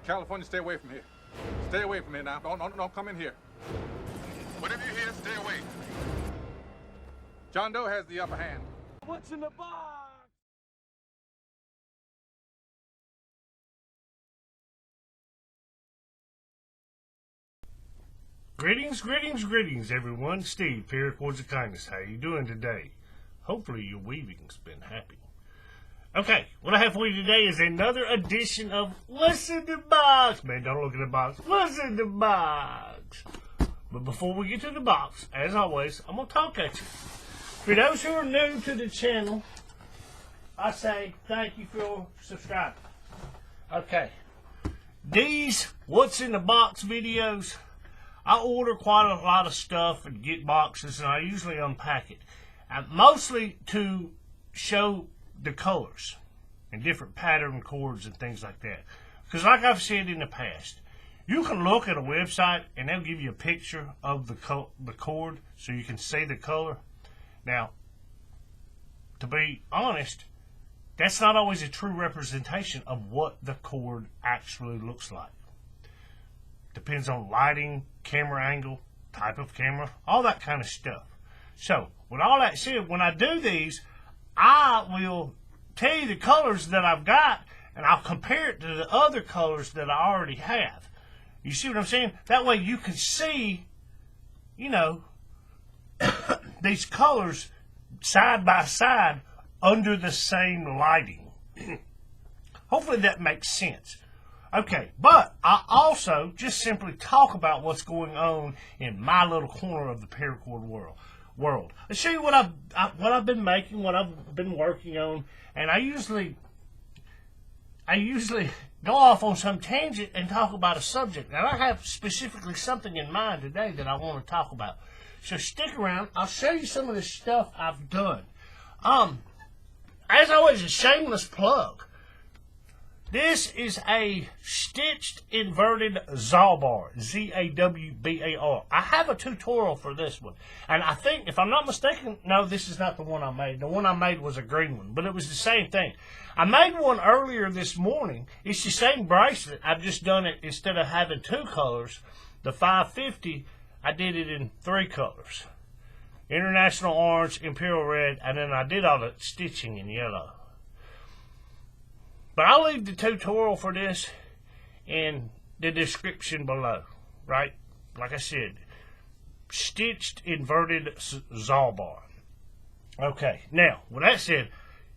California, stay away from here. Stay away from here now. Don't come in here. Whatever you hear, stay away. John Doe has the upper hand. What's in the box? Greetings, everyone. Steve, Paracord of Kindness. How you doing today? Hopefully your weaving's been happy. Okay, what I have for you today is another edition of What's in the Box. Man, don't look at the box. What's in the box? But before we get to the box, as always, I'm going to talk at you. For those who are new to the channel, I say thank you for subscribing. Okay, these What's in the Box videos, I order quite a lot of stuff and get boxes, and I usually unpack it. Mostly to show the colors and different pattern cords and things like that. Because like I've said in the past, you can look at a website and they'll give you a picture of the cord so you can see the color. Now, to be honest, that's not always a true representation of what the cord actually looks like. Depends on lighting, camera angle, type of camera, all that kind of stuff. So, with all that said, when I do these, I will tell you the colors that I've got, and I'll compare it to the other colors that I already have. You see what I'm saying? That way you can see, you know, these colors side by side under the same lighting. Hopefully that makes sense. Okay, but I also just simply talk about what's going on in my little corner of the paracord world. I'll show you what I've been making, what I've been working on, and I usually go off on some tangent and talk about a subject. And I have specifically something in mind today that I want to talk about. So stick around. I'll show you some of the stuff I've done. As always, a shameless plug. This is a stitched inverted Zawbar, Z-A-W-B-A-R. I have a tutorial for this one. And I think, if I'm not mistaken, no, this is not the one I made. The one I made was a green one, but it was the same thing. I made one earlier this morning. It's the same bracelet. I've just done it, instead of having two colors, the 550, I did it in three colors. International Orange, Imperial Red, and then I did all the stitching in yellow. But I'll leave the tutorial for this in the description below, right? Like I said, stitched inverted Zawbar. Okay, now, with that said,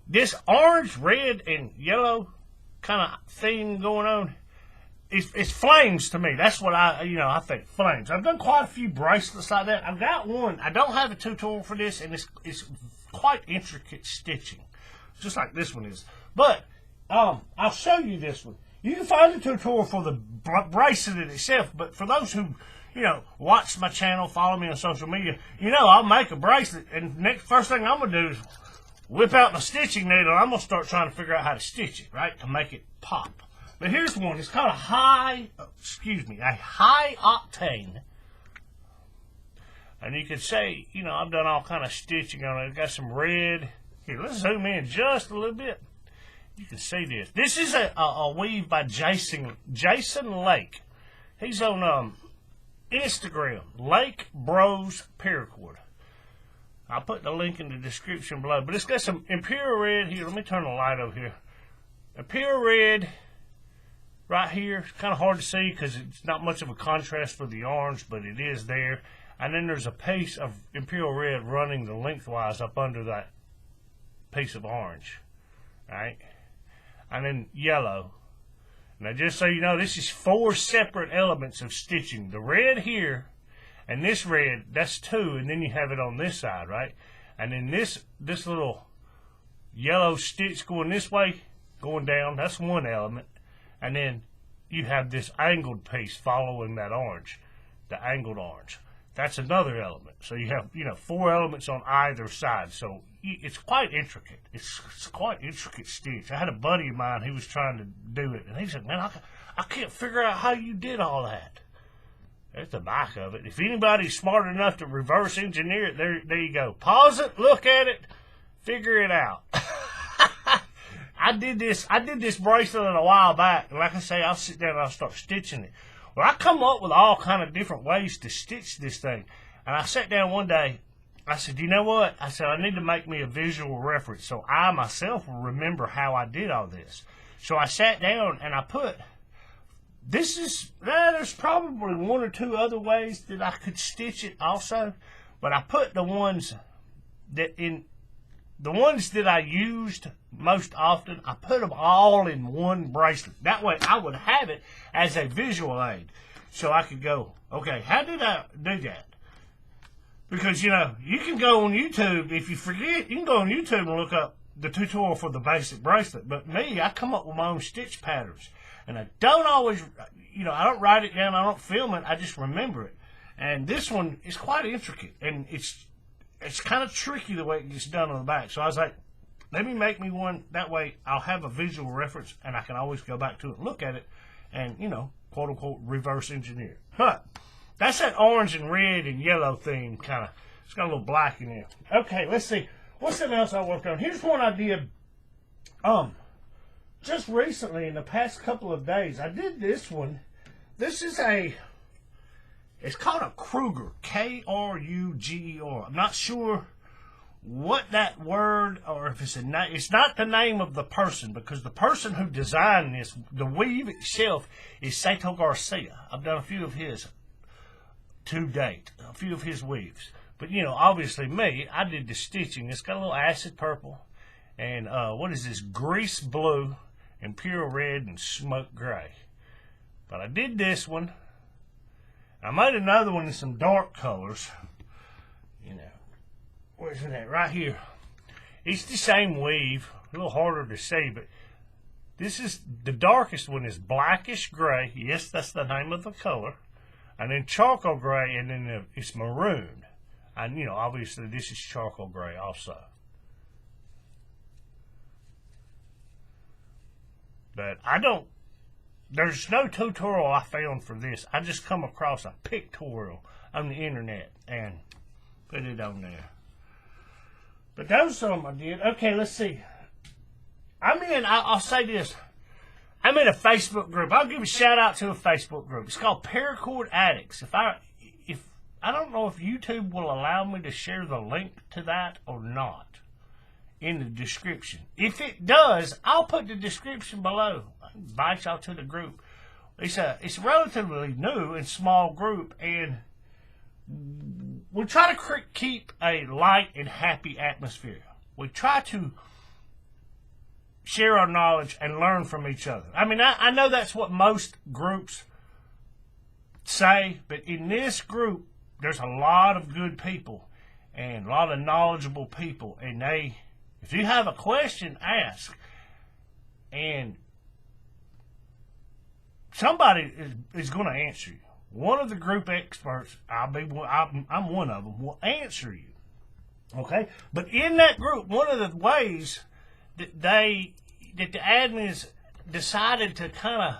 this orange, red, and yellow kind of thing going on, it's flames to me. That's what I think, flames. I've done quite a few bracelets like that. I've got one. I don't have a tutorial for this, and it's quite intricate stitching, just like this one is. But I'll show you this one. You can find the tutorial for the bracelet itself, but for those who, watch my channel, follow me on social media, I'll make a bracelet, and first thing I'm going to do is whip out my stitching needle, and I'm going to start trying to figure out how to stitch it, right, to make it pop. But here's one. It's called a high octane. And you could say, I've done all kind of stitching on it. I've got some red. Here, let's zoom in just a little bit. You can see this. This is a weave by Jason Lake. He's on Instagram, Lake Bros Paracord. I'll put the link in the description below. But it's got some Imperial Red here. Let me turn the light over here. Imperial Red right here. It's kind of hard to see because it's not much of a contrast for the orange, but it is there. And then there's a piece of Imperial Red running the lengthwise up under that piece of orange. Right? And then yellow. Now, just so you know, this is 4 separate elements of stitching. The red here, and this red, that's 2, and then you have it on this side, right? And then this little yellow stitch going this way, going down, that's one element. And then you have this angled piece following that orange, the angled orange. That's another element. So you have, 4 elements on either side. So it's quite intricate. It's quite intricate stitch. I had a buddy of mine who was trying to do it, and he said, man, I can't figure out how you did all that. There's the back of it. If anybody's smart enough to reverse engineer it, there you go. Pause it, look at it, figure it out. I did this bracelet a while back. And like I say, I'll sit down and I'll start stitching it. Well, I come up with all kind of different ways to stitch this thing. And I sat down one day. I said, you know what? I said, I need to make me a visual reference so I myself will remember how I did all this. So I sat down and I put, there's probably one or two other ways that I could stitch it also. But I put the ones that I used most often, I put them all in one bracelet. That way I would have it as a visual aid. So I could go, okay, how did I do that? Because, you know, you can go on YouTube. If you forget, you can go on YouTube and look up the tutorial for the basic bracelet. But me, I come up with my own stitch patterns. And I don't always, you know, I don't write it down. I don't film it. I just remember it. And this one is quite intricate. And it's kind of tricky the way it gets done on the back. So I was like, let me make me one. That way I'll have a visual reference and I can always go back to it and look at it and, you know, quote unquote, reverse engineer. Huh. That's that orange and red and yellow theme kind of. It's got a little black in there. Okay, let's see. What's something else I worked on? Here's one I did just recently in the past couple of days. I did this one. This is it's called a Kruger, K-R-U-G-E-R. I'm not sure what that word, or if it's it's not the name of the person, because the person who designed this, the weave itself, is Sato Garcia. I've done a few of his to date, a few of his weaves. But, you know, obviously me, I did the stitching. It's got a little acid purple, and what is this, grease blue, imperial red, and smoke gray. But I did this one. I made another one in some dark colors. You know, where's it at? Right here. It's the same weave, a little harder to see, but this is, the darkest one is blackish gray. Yes, that's the name of the color. And then charcoal gray, and then it's maroon. And, you know, obviously this is charcoal gray also. But there's no tutorial I found for this. I just come across a pictorial on the internet and put it on there. But those are some I did. Okay, let's see. I'll say this. I'm in a Facebook group. I'll give a shout out to a Facebook group. It's called Paracord Addicts. I don't know if YouTube will allow me to share the link to that or not in the description. If it does, I'll put the description below. I invite y'all to the group. It's a relatively new and small group, and we try to keep a light and happy atmosphere. We try to share our knowledge and learn from each other. I mean, I know that's what most groups say, but in this group, there's a lot of good people and a lot of knowledgeable people, and if you have a question, ask, and somebody is going to answer you. One of the group experts, I'm one of them, will answer you. Okay? But in that group, one of the ways that the admins decided to kind of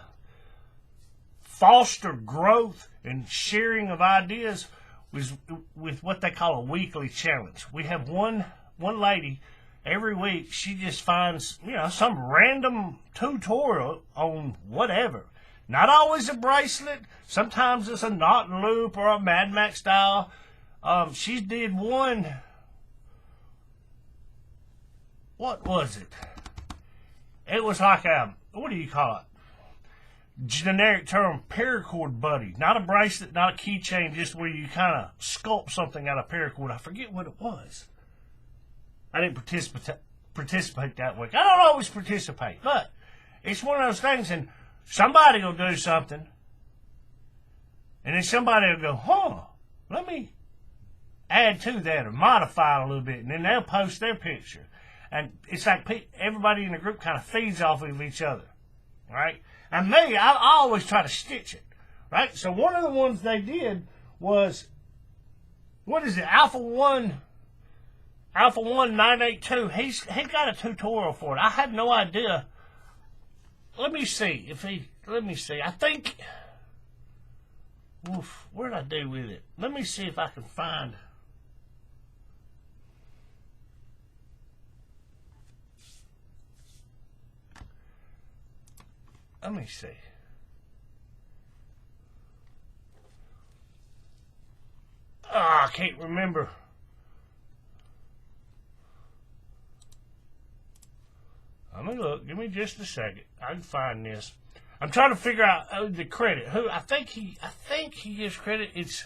foster growth and sharing of ideas was with what they call a weekly challenge. We have one lady every week. She just finds, you know, some random tutorial on whatever. Not always a bracelet. Sometimes it's a knot and loop or a Mad Max style. She did one. What was it? It was like what do you call it? Generic term, paracord buddy. Not a bracelet, not a keychain, just where you kind of sculpt something out of paracord. I forget what it was. I didn't participate that week. I don't always participate, but it's one of those things, and somebody will do something, and then somebody will go, let me add to that or modify it a little bit, and then they'll post their picture. And it's like everybody in the group kind of feeds off of each other, right? And me, I always try to stitch it, right? So one of the ones they did was, what is it, Alpha 1982. He got a tutorial for it. I had no idea. Let me see. I think, what did I do with it? Let me see if I can find. Let me see. I can't remember. Let me look. Give me just a second. I can find this. I'm trying to figure out the credit. Who I think he gives credit. It's,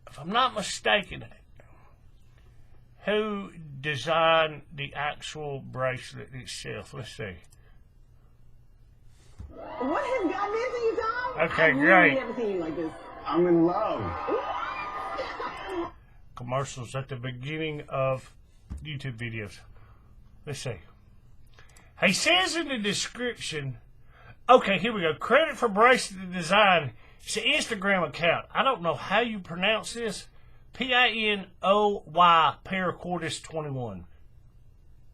if I'm not mistaken, who designed the actual bracelet itself. Let's see. What has gotten into you, Tom? Okay, I've great. really never seen you like this. I'm in love. Commercials at the beginning of YouTube videos. Let's see. He says in the description, okay, here we go. Credit for bracelet design. It's an Instagram account. I don't know how you pronounce this. Pinoy Paracord 21.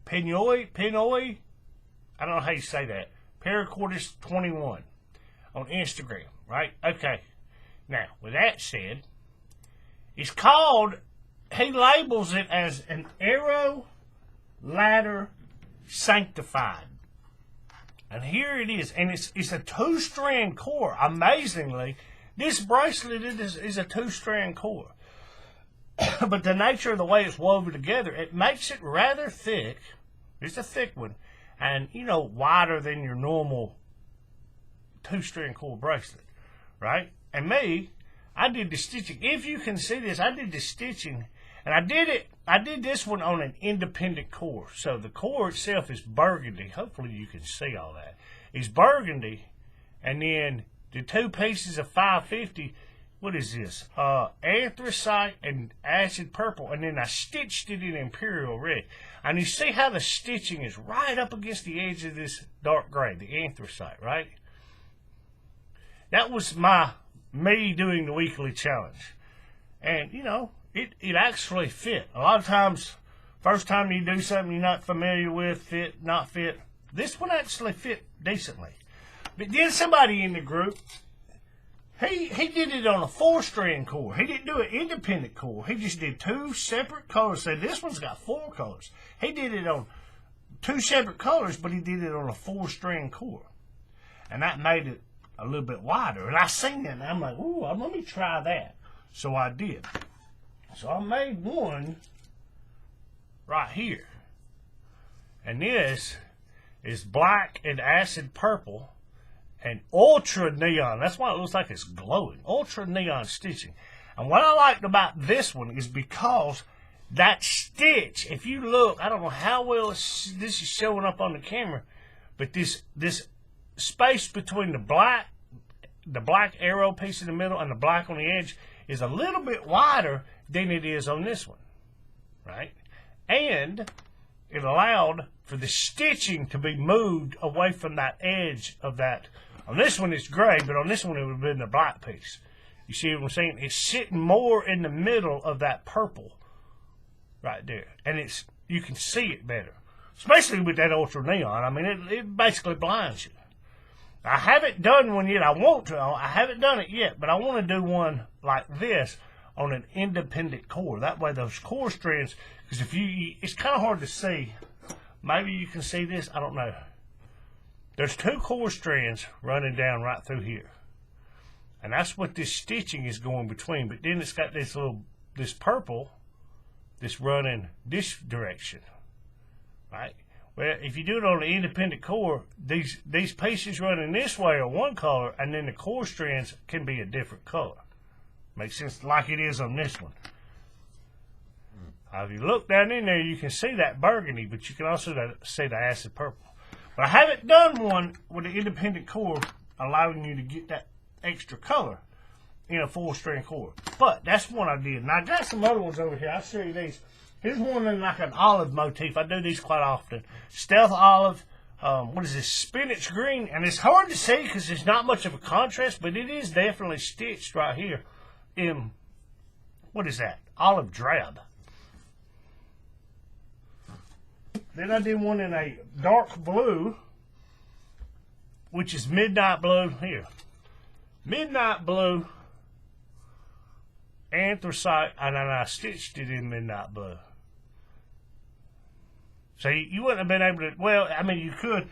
Pinoy? I don't know how you say that. Paracord 21 on Instagram, right? Okay. Now, with that said, it's called, he labels it as an Arrow Ladder Sanctified. And here it is. And it's a 2-strand core. Amazingly, this bracelet is a 2-strand core. But the nature of the way it's woven together, it makes it rather thick. It's a thick one. And, you know, wider than your normal 2-strand core bracelet. Right? And me, I did the stitching. If you can see this, I did the stitching. And I did this one on an independent core. So the core itself is burgundy. Hopefully you can see all that. It's burgundy. And then the 2 pieces of 550, what is this? Anthracite and acid purple. And then I stitched it in imperial red. And you see how the stitching is right up against the edge of this dark gray, the anthracite, right? That was me doing the weekly challenge. And, you know, it actually fit. A lot of times, first time you do something you're not familiar with, fit, not fit. This one actually fit decently. But then somebody in the group, he did it on a 4-strand core. He didn't do an independent core. He just did 2 separate colors. Said this one's got 4 colors. He did it on 2 separate colors, but he did it on a 4-strand core. And that made it a little bit wider. And I seen it, and I'm like, ooh, let me try that. So I did. So I made one right here. And this is black and acid purple and ultra neon. That's why it looks like it's glowing. Ultra neon stitching. And what I liked about this one is because that stitch, if you look, I don't know how well this is showing up on the camera, but this space between the black arrow piece in the middle and the black on the edge is a little bit wider than it is on this one, right? And it allowed for the stitching to be moved away from that edge of that. On this one it's gray, but on this one it would have been the black piece. You see what I'm saying? It's sitting more in the middle of that purple right there. And you can see it better, especially with that ultra neon. I mean, it basically blinds you. I haven't done one yet. I want to. I haven't done it yet, but I want to do one like this on an independent core. That way those core strands, because it's kind of hard to see. Maybe you can see this. I don't know. There's 2 core strands running down right through here. And that's what this stitching is going between. But then it's got this purple that's running this direction. Right? Well, if you do it on the independent core, these pieces running this way are one color, and then the core strands can be a different color. Makes sense, like it is on this one. If you look down in there, you can see that burgundy, but you can also see the acid purple. But I haven't done one with an independent core allowing you to get that extra color in a 4-strand core. But that's one I did. And I got some other ones over here. I'll show you these. Here's one in like an olive motif. I do these quite often. Stealth olive. What is this? Spinach green. And it's hard to see because there's not much of a contrast, but it is definitely stitched right here in, what is that? Olive drab. Then I did one in a dark blue, which is midnight blue. Here. Midnight blue, anthracite, and then I stitched it in midnight blue. So you wouldn't have been able to, well, I mean, you could,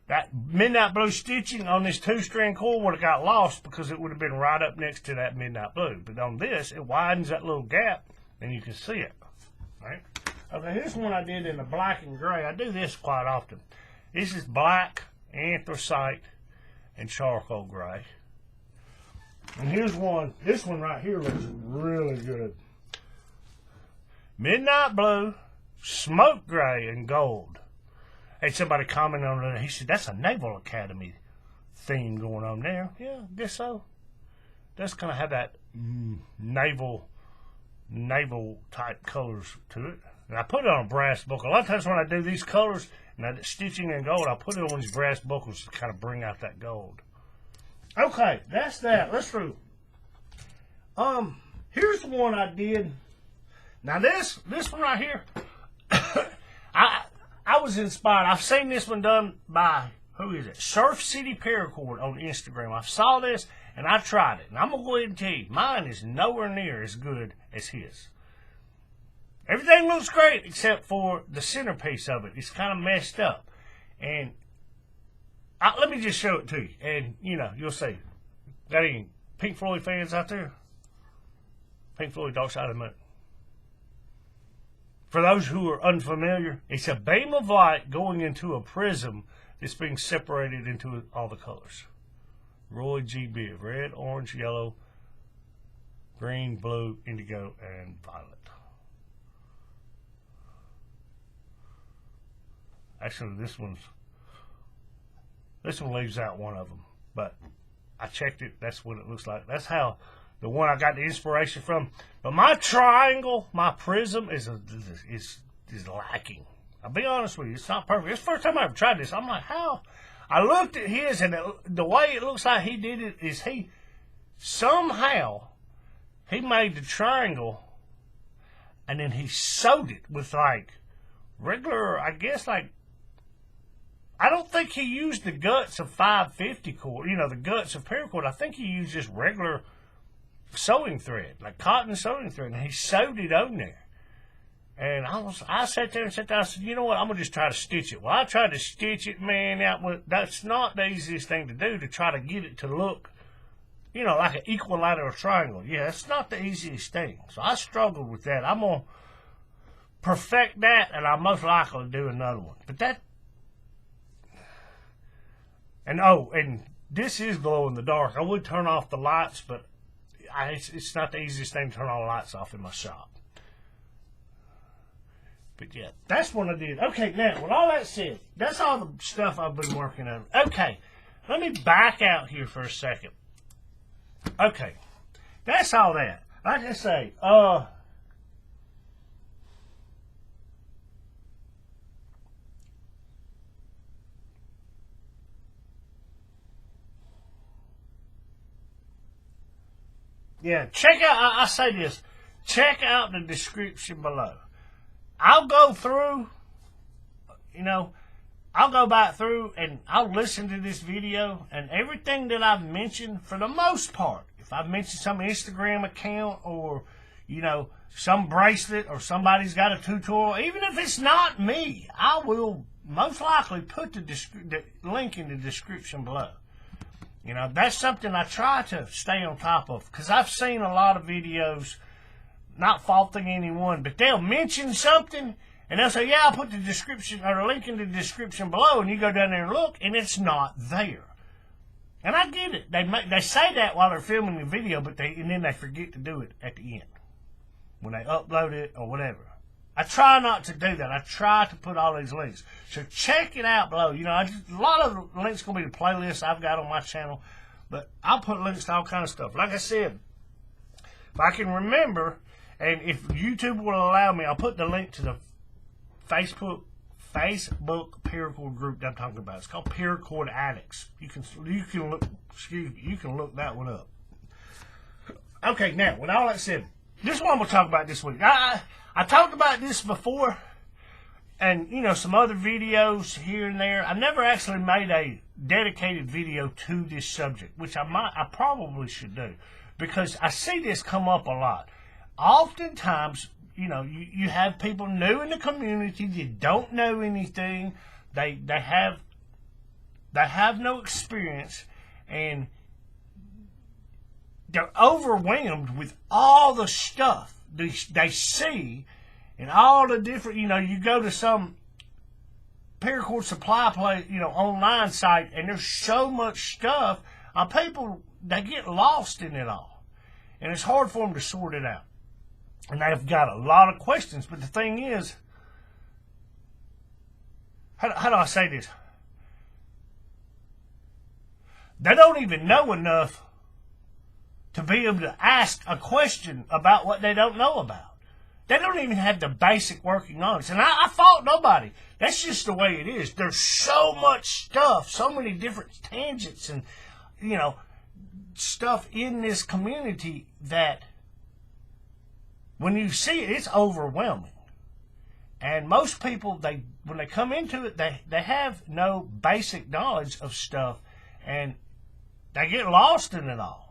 that midnight blue stitching on this 2-strand cord would have got lost because it would have been right up next to that midnight blue. But on this, it widens that little gap, and you can see it. Right? Okay, here's one I did in the black and gray. I do this quite often. This is black, anthracite, and charcoal gray. And here's one. This one right here looks really good. Midnight blue, smoke gray, and gold. Hey, somebody commented on it. He said, that's a Naval Academy theme going on there. Yeah, I guess so. That's going to have that naval type colors to it. And I put it on a brass buckle. A lot of times when I do these colors and that stitching in gold, I put it on these brass buckles to kind of bring out that gold. Okay, that's that. Let's do. Here's the one I did. Now this one right here, I was inspired. I've seen this one done by, who is it? Surf City Paracord on Instagram. I saw this and I tried it. And I'm going to go ahead and tell you, mine is nowhere near as good as his. Everything looks great except for the centerpiece of it. It's kind of messed up. And let me just show it to you. And, you know, you'll see. Got any Pink Floyd fans out there? Pink Floyd, Dark Side of the Moon. For those who are unfamiliar, it's a beam of light going into a prism that's being separated into all the colors. Roy G. Biv. Red, orange, yellow, green, blue, indigo, and violet. Actually, this one leaves out one of them. But I checked it. That's what it looks like. That's how the one I got the inspiration from. But my triangle, my prism is lacking. I'll be honest with you. It's not perfect. It's the first time I ever tried this. I'm like, how? I looked at his, and the way it looks like he did it is he made the triangle, and then he sewed it with like regular, I guess, like, I don't think he used the guts of 550 cord, you know, the guts of paracord. I think he used just regular sewing thread, like cotton sewing thread, and he sewed it on there. And I sat there and I said, you know what, I'm going to just try to stitch it. Well, I tried to stitch it, man, that's not the easiest thing to do, to try to get it to look, you know, like an equilateral triangle. Yeah, it's not the easiest thing. So I struggled with that. I'm going to perfect that, and I'll most likely do another one. But that, and this is glow in the dark. I would turn off the lights, but it's not the easiest thing to turn all the lights off in my shop. But yeah, that's what I did. Okay, now, with all that said, that's all the stuff I've been working on. Okay, let me back out here for a second. Okay, that's all that. Like I say, yeah, check out, I say this, check out the description below. I'll go through, you know, I'll go back through and I'll listen to this video, and everything that I've mentioned, for the most part, if I've mentioned some Instagram account or, you know, some bracelet or somebody's got a tutorial, even if it's not me, I will most likely put the link in the description below. You know, that's something I try to stay on top of, because I've seen a lot of videos, not faulting anyone, but they'll mention something and they'll say, yeah, I'll put the description or the link in the description below, and you go down there and look, and it's not there. And I get it. They say that while they're filming the video, but then they forget to do it at the end when they upload it or whatever. I try not to do that. I try to put all these links. So check it out below. You know, a lot of the links going to be the playlists I've got on my channel, but I'll put links to all kind of stuff. Like I said, if I can remember, and if YouTube will allow me, I'll put the link to the Facebook paracord group that I'm talking about. It's called Paracord Addicts. You can look that one up. Okay, now with all that said, this is what I'm gonna talk about this week. I talked about this before, and you know, some other videos here and there. I never actually made a dedicated video to this subject, which I probably should do, because I see this come up a lot. Oftentimes, you know, you have people new in the community that don't know anything. They have They have no experience, and they're overwhelmed with all the stuff they see and all the different, you go to some Paracord supply place, online site, and there's so much stuff. People, they get lost in it all, and it's hard for them to sort it out. And they've got a lot of questions, but the thing is, how do I say this? They don't even know enough to be able to ask a question about what they don't know about. They don't even have the basic working knowledge. And I fault nobody. That's just the way it is. There's so much stuff, so many different tangents and, stuff in this community that when you see it, it's overwhelming. And most people, when they come into it, they have no basic knowledge of stuff, and they get lost in it all.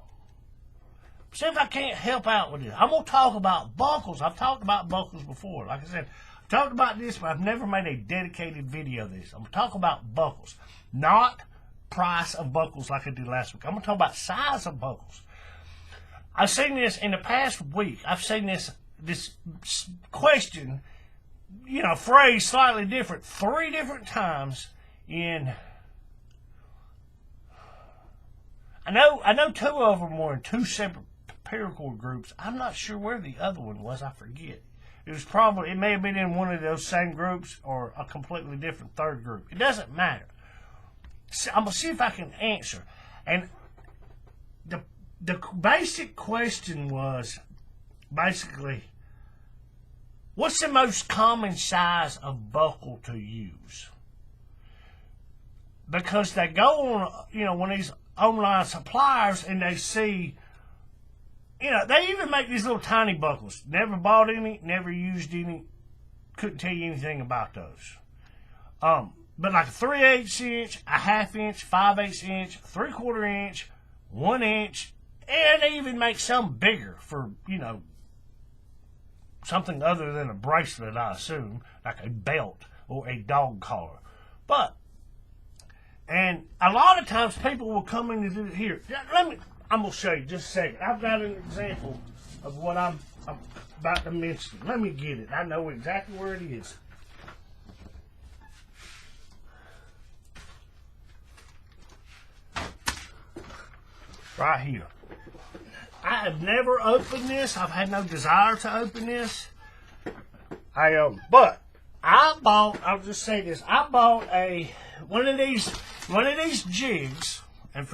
See if I can't help out with this. I'm going to talk about buckles. I've talked about buckles before. Like I said, I've talked about this, but I've never made a dedicated video of this. I'm going to talk about buckles, not price of buckles like I did last week. I'm going to talk about size of buckles. I've seen this in the past week. I've seen this question, phrase slightly different 3 different times in... I know 2 of them were in 2 separate Paracord groups. I'm not sure where the other one was. I forget. It may have been in one of those same groups or a completely different 3rd group. It doesn't matter. So I'm going to see if I can answer. And the basic question was basically, what's the most common size of buckle to use? Because they go on, when these online suppliers and they see, they even make these little tiny buckles. Never bought any, never used any, couldn't tell you anything about those. But like a 3/8 inch, a 1/2 inch, 5/8 inch, 3/4 inch, 1 inch, and they even make some bigger for, something other than a bracelet, I assume, like a belt or a dog collar. And a lot of times people will come in and do it here. I'm going to show you just a second. I've got an example of what I'm about to mention. Let me get it. I know exactly where it is. Right here. I have never opened this. I've had no desire to open this. But I'll just say this. I bought one of these jigs, and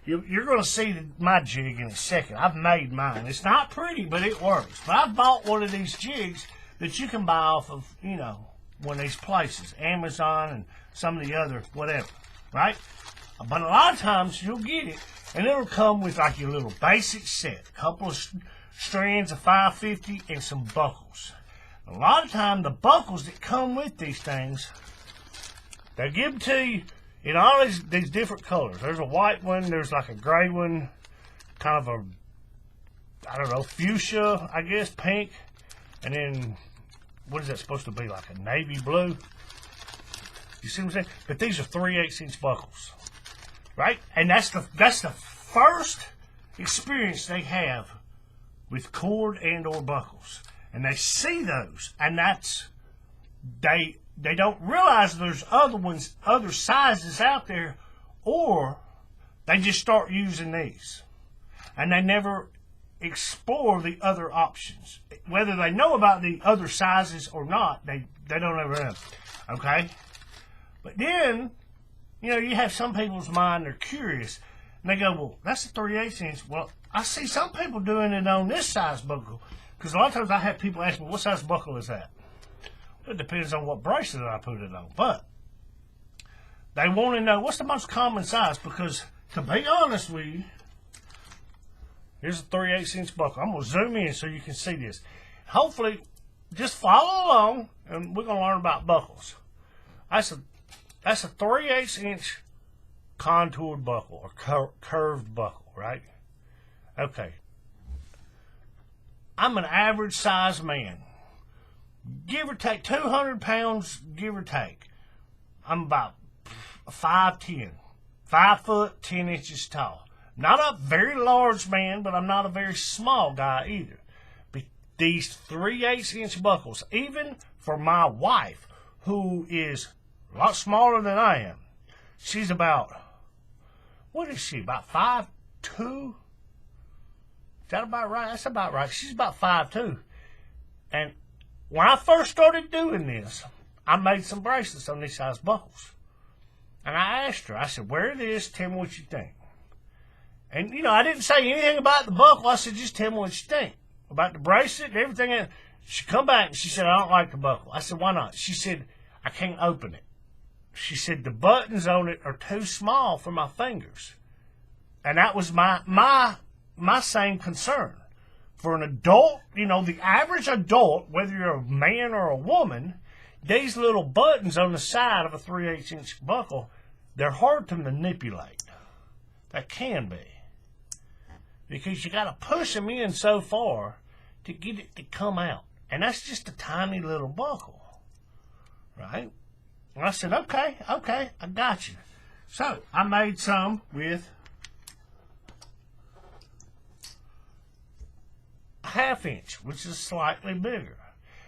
you're going to see my jig in a second. I've made mine. It's not pretty, but it works. But I bought one of these jigs that you can buy off of, one of these places, Amazon and some of the other whatever, right? But a lot of times you'll get it, and it'll come with like your little basic set, a couple of strands of 550 and some buckles. A lot of time the buckles that come with these things, they give them to you in all these different colors. There's a white one, there's like a gray one, kind of a, fuchsia, I guess, pink, and then, what is that supposed to be, like a navy blue? You see what I'm saying? But these are 3/8 inch buckles, right? And that's the first experience they have with cord and or buckles. And they see those, and they don't realize there's other sizes out there, or they just start using these. And they never explore the other options. Whether they know about the other sizes or not, they don't ever know. Okay? But then, you have some people's mind, they're curious, and they go, well, that's a 3/8 inch. Well, I see some people doing it on this size buckle. Because a lot of times I have people ask me, what size buckle is that? It depends on what bracelet I put it on. But they want to know, what's the most common size? Because, to be honest with you, here's a 3/8 inch buckle. I'm going to zoom in so you can see this. Hopefully, just follow along, and we're going to learn about buckles. That's a 3/8 inch contoured buckle, or curved buckle, right? Okay. I'm an average size man. Give or take 200 pounds, give or take. I'm about 5'10", 5 foot 10 inches tall. Not a very large man, but I'm not a very small guy either. But these 3/8 inch buckles, even for my wife, who is a lot smaller than I am, she's about, what is she, about 5'2"? Is that about right? That's about right. She's about 5'2". And when I first started doing this, I made some bracelets on these size buckles. And I asked her, I said, wear this, tell me what you think. And, you know, I didn't say anything about the buckle. I said, just tell me what you think about the bracelet and everything else. She come back and she said, I don't like the buckle. I said, why not? She said, I can't open it. She said, the buttons on it are too small for my fingers. And that was my same concern. For an adult, you know, the average adult, whether you're a man or a woman, these little buttons on the side of a 3/8 inch buckle, they're hard to manipulate. They can be. Because you got to push them in so far to get it to come out. And that's just a tiny little buckle. Right? And I said, okay, I got you. So, I made some with a 1/2 inch, which is slightly bigger.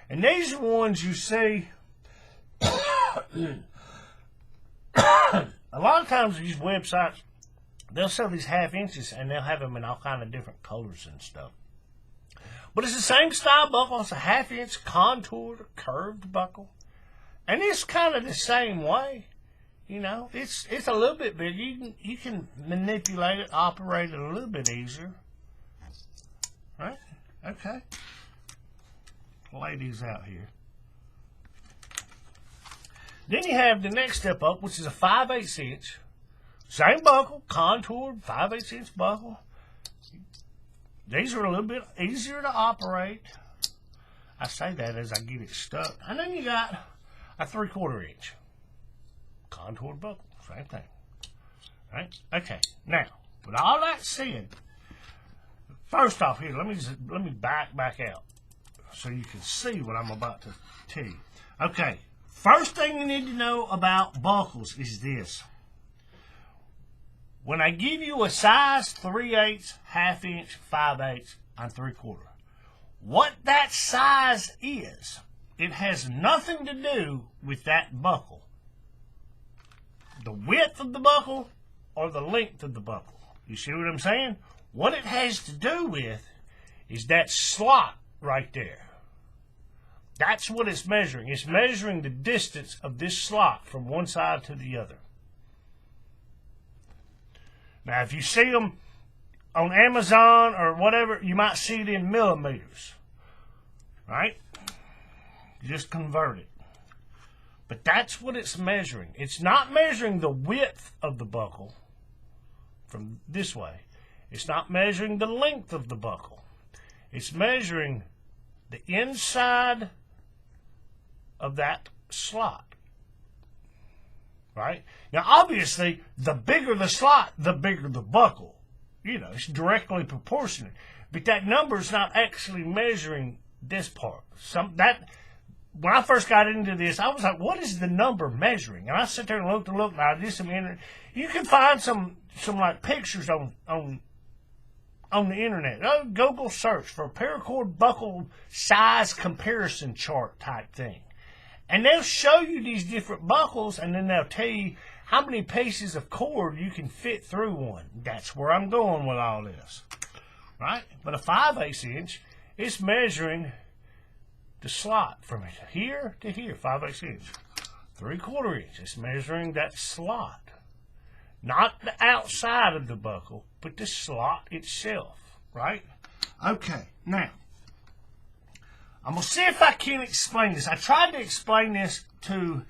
And these are ones you see a lot of times these websites, they'll sell these 1/2 inches and they'll have them in all kind of different colors and stuff. But it's the same style buckle. It's a 1/2 inch contoured, curved buckle. And it's kind of the same way. You know, it's a little bit bigger. You can manipulate it, operate it a little bit easier. Right? Okay. Lay these out here. Then you have the next step up, which is a 5/8 inch. Same buckle, contoured, 5/8 inch buckle. These are a little bit easier to operate. I say that as I get it stuck. And then you got a 3/4 inch contoured buckle. Same thing. Right? Okay. Now, with all that said, first off here, let me back out so you can see what I'm about to tell you. Okay. First thing you need to know about buckles is this. When I give you a size 3/8, 1/2 inch, 5/8, and 3/4, what that size is, it has nothing to do with that buckle. The width of the buckle or the length of the buckle. You see what I'm saying? What it has to do with is that slot right there. That's what it's measuring. It's measuring the distance of this slot from one side to the other. Now, if you see them on Amazon or whatever, you might see it in millimeters. Right? Just convert it. But that's what it's measuring. It's not measuring the width of the buckle from this way. It's not measuring the length of the buckle. It's measuring the inside of that slot. Right? Now, obviously, the bigger the slot, the bigger the buckle. You know, it's directly proportionate. But that number is not actually measuring this part. When I first got into this, I was like, what is the number measuring? And I sit there and looked, and I did some internet. You can find some like pictures on the internet. Google search for Paracord buckle size comparison chart type thing. And they'll show you these different buckles, and then they'll tell you how many pieces of cord you can fit through one. That's where I'm going with all this. Right? But a 5/8 inch, it's measuring the slot from here to here, 5/8 inch. 3/4 inch, it's measuring that slot. Not the outside of the buckle, but the slot itself. Right? Okay, now, I'm going to see if I can explain this. I tried to explain this to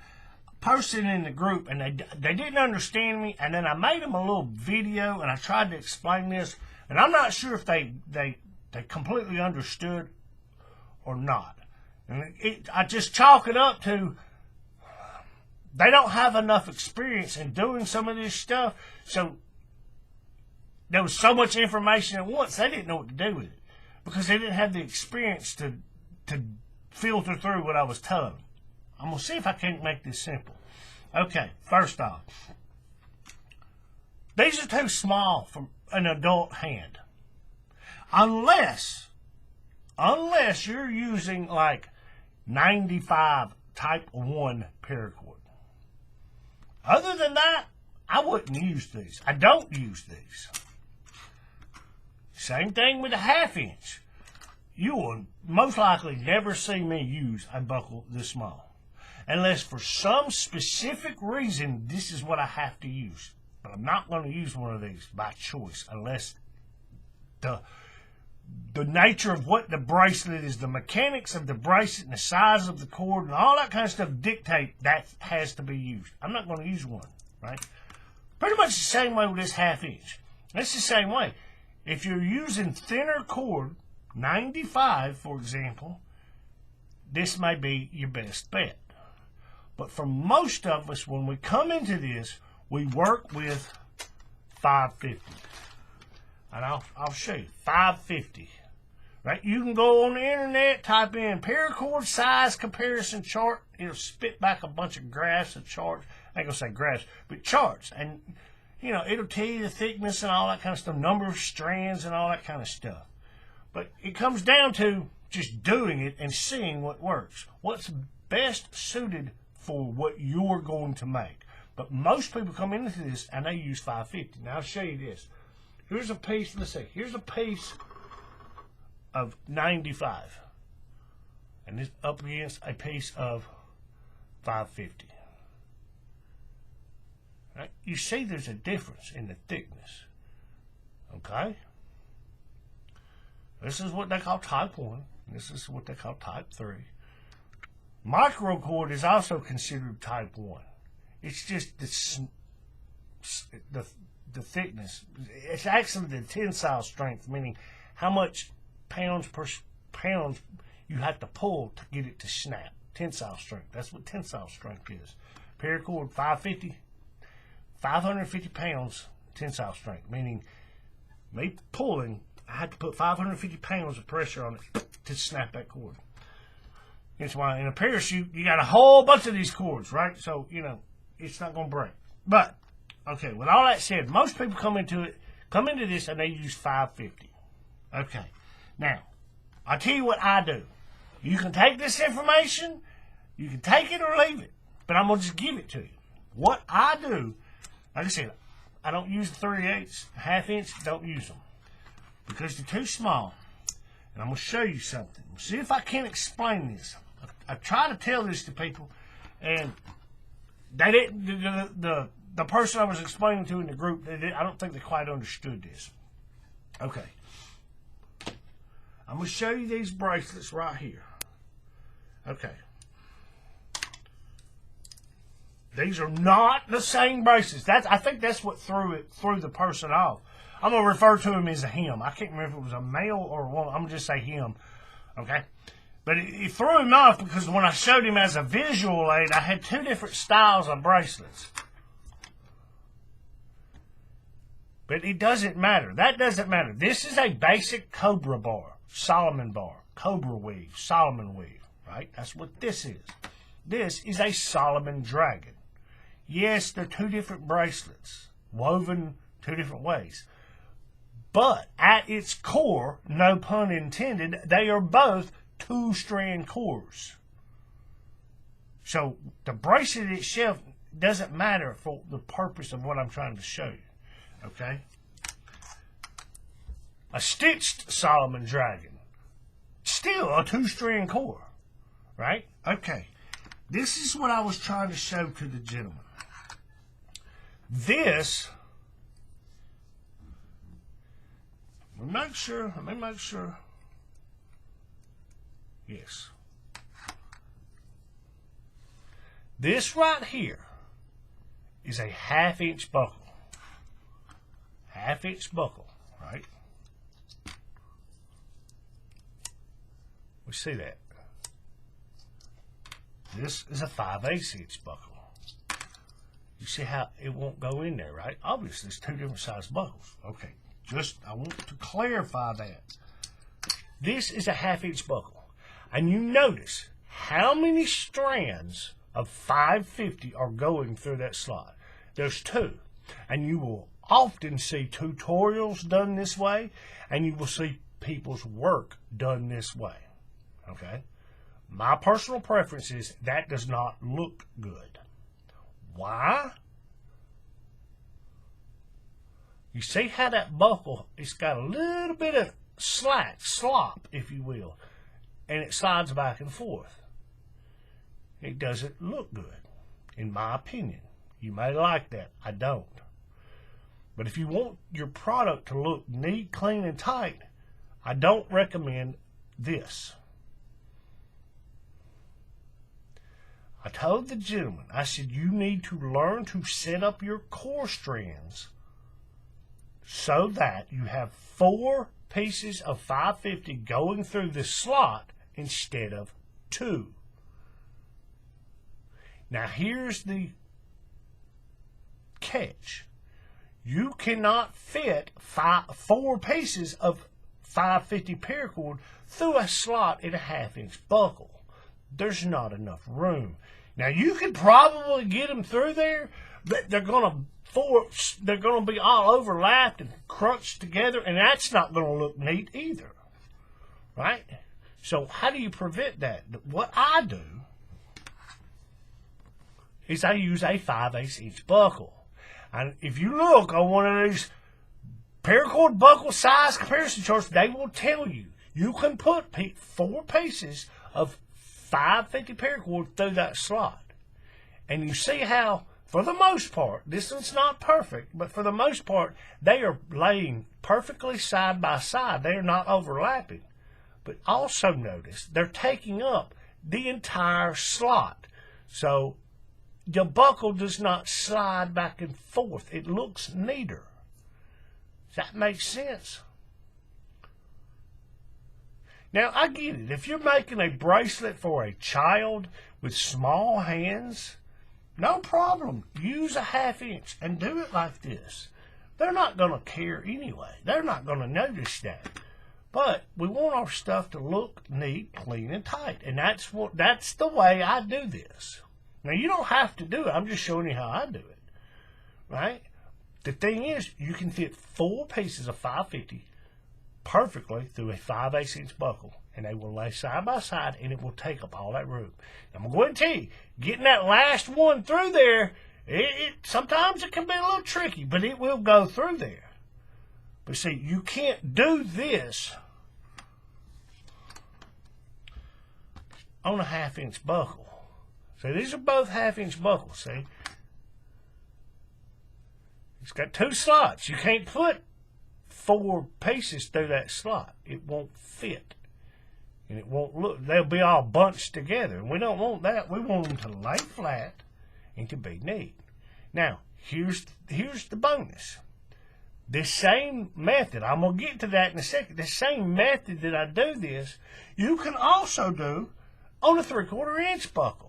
a person in the group, and they didn't understand me, and then I made them a little video, and I tried to explain this, and I'm not sure if they completely understood or not. And I just chalk it up to they don't have enough experience in doing some of this stuff, so there was so much information at once, they didn't know what to do with it because they didn't have the experience to filter through what I was telling them. I'm going to see if I can't make this simple. Okay, first off, These are too small for an adult hand. Unless you're using like 95 type 1 paracord. Other than that, I wouldn't use these. I don't use these. Same thing with a 1/2 inch. You will most likely never see me use a buckle this small. Unless for some specific reason, this is what I have to use. But I'm not going to use one of these by choice unless the nature of what the bracelet is, the mechanics of the bracelet and the size of the cord and all that kind of stuff dictate that has to be used. I'm not going to use one, right? Pretty much the same way with this 1/2 inch. It's the same way. If you're using thinner cord, 95 for example, this may be your best bet. But for most of us, when we come into this, we work with 550. And I'll show you, 550. Right? You can go on the internet, type in Paracord size comparison chart. It'll spit back a bunch of graphs and charts. I ain't gonna say graphs, but charts. And, you know, it'll tell you the thickness and all that kind of stuff, number of strands and all that kind of stuff. But it comes down to just doing it and seeing what works. What's best suited for what you're going to make. But most people come into this and they use 550. Now I'll show you this. Here's a piece, let's see, here's a piece of 95. And this up against a piece of 550. Right? You see there's a difference in the thickness. Okay? This is what they call type 1. This is what they call type 3. Microcord is also considered type 1. It's just the thickness. It's actually the tensile strength, meaning how much pounds per pound you have to pull to get it to snap. Tensile strength. That's what tensile strength is. Paracord 550, 550 pounds tensile strength, meaning me pulling, I had to put 550 pounds of pressure on it to snap that cord. That's why in a parachute, you got a whole bunch of these cords, right? So, you know, it's not going to break. But, okay, with all that said, most people come into this and they use 550. Okay. Now, I'll tell you what I do. You can take this information, you can take it or leave it, but I'm going to just give it to you. What I do, like I said, I don't use the 3/8, 1/2 inch, don't use them because they're too small. And I'm going to show you something. See if I can explain this. I try to tell this to people, and they didn't. The person I was explaining to in the group, I don't think they quite understood this. Okay. I'm going to show you these bracelets right here. Okay. These are not the same bracelets. I think that's what threw the person off. I'm going to refer to him as a him. I can't remember if it was a male or a woman. I'm going to just say him. Okay? But it threw him off because when I showed him as a visual aid, I had two different styles of bracelets. But it doesn't matter. That doesn't matter. This is a basic Cobra bar, Solomon bar, Cobra weave, Solomon weave. Right? That's what this is. This is a Solomon dragon. Yes, they're two different bracelets, woven two different ways. But at its core, no pun intended, they are both two-strand cores. So the bracelet itself doesn't matter for the purpose of what I'm trying to show you. Okay? A stitched Solomon dragon, still a two-strand core. Right? Okay. This is what I was trying to show to the gentleman. This, let me make sure. Yes. This right here is a 1/2 inch buckle. 1/2 inch buckle, right? We see that. This is a 5/8 inch buckle. You see how it won't go in there, right? Obviously, it's two different size buckles. Okay, I want to clarify that. This is a 1/2 inch buckle. And you notice how many strands of 550 are going through that slot. There's two. And you will often see tutorials done this way, and you will see people's work done this way. Okay? My personal preference is that does not look good. Why? You see how that buckle, it's got a little bit of slop, if you will, and it slides back and forth. It doesn't look good, in my opinion. You may like that. I don't. But if you want your product to look neat, clean, and tight, I don't recommend this. I told the gentleman, I said, you need to learn to set up your core strands so that you have 4 pieces of 550 going through the slot instead of 2. Now here's the catch. You cannot fit 4 pieces of 550 paracord through a slot in a 1/2-inch buckle. There's not enough room. Now you could probably get them through there, but they're gonna be all overlapped and crunched together, and that's not gonna look neat either, right? So how do you prevent that? What I do is I use a 5/8-inch buckle. And if you look on one of these Paracord buckle size comparison charts, they will tell you you can put 4 pieces of 550 paracord through that slot. And you see how, for the most part, this one's not perfect, but for the most part, they are laying perfectly side by side. They are not overlapping. But also notice they're taking up the entire slot. So the buckle does not slide back and forth. It looks neater. Does that make sense? Now, I get it. If you're making a bracelet for a child with small hands, no problem. Use a 1/2-inch and do it like this. They're not going to care anyway. They're not going to notice that. But we want our stuff to look neat, clean, and tight. And that's the way I do this. Now, you don't have to do it. I'm just showing you how I do it, right? The thing is, you can fit 4 pieces of 550 perfectly through a 5/8-inch buckle, and they will lay side by side, and it will take up all that room. I'm going to tell you, getting that last one through there, sometimes it can be a little tricky, but it will go through there. But see, you can't do this on a 1/2-inch buckle. So these are both 1/2-inch buckles, see? It's got 2 slots. You can't put 4 pieces through that slot. It won't fit. And it won't look, they'll be all bunched together. And we don't want that. We want them to lay flat and to be neat. Now, here's the bonus. This same method, I'm going to get to that in a second. The same method that I do this, you can also do on a 3/4-inch buckle.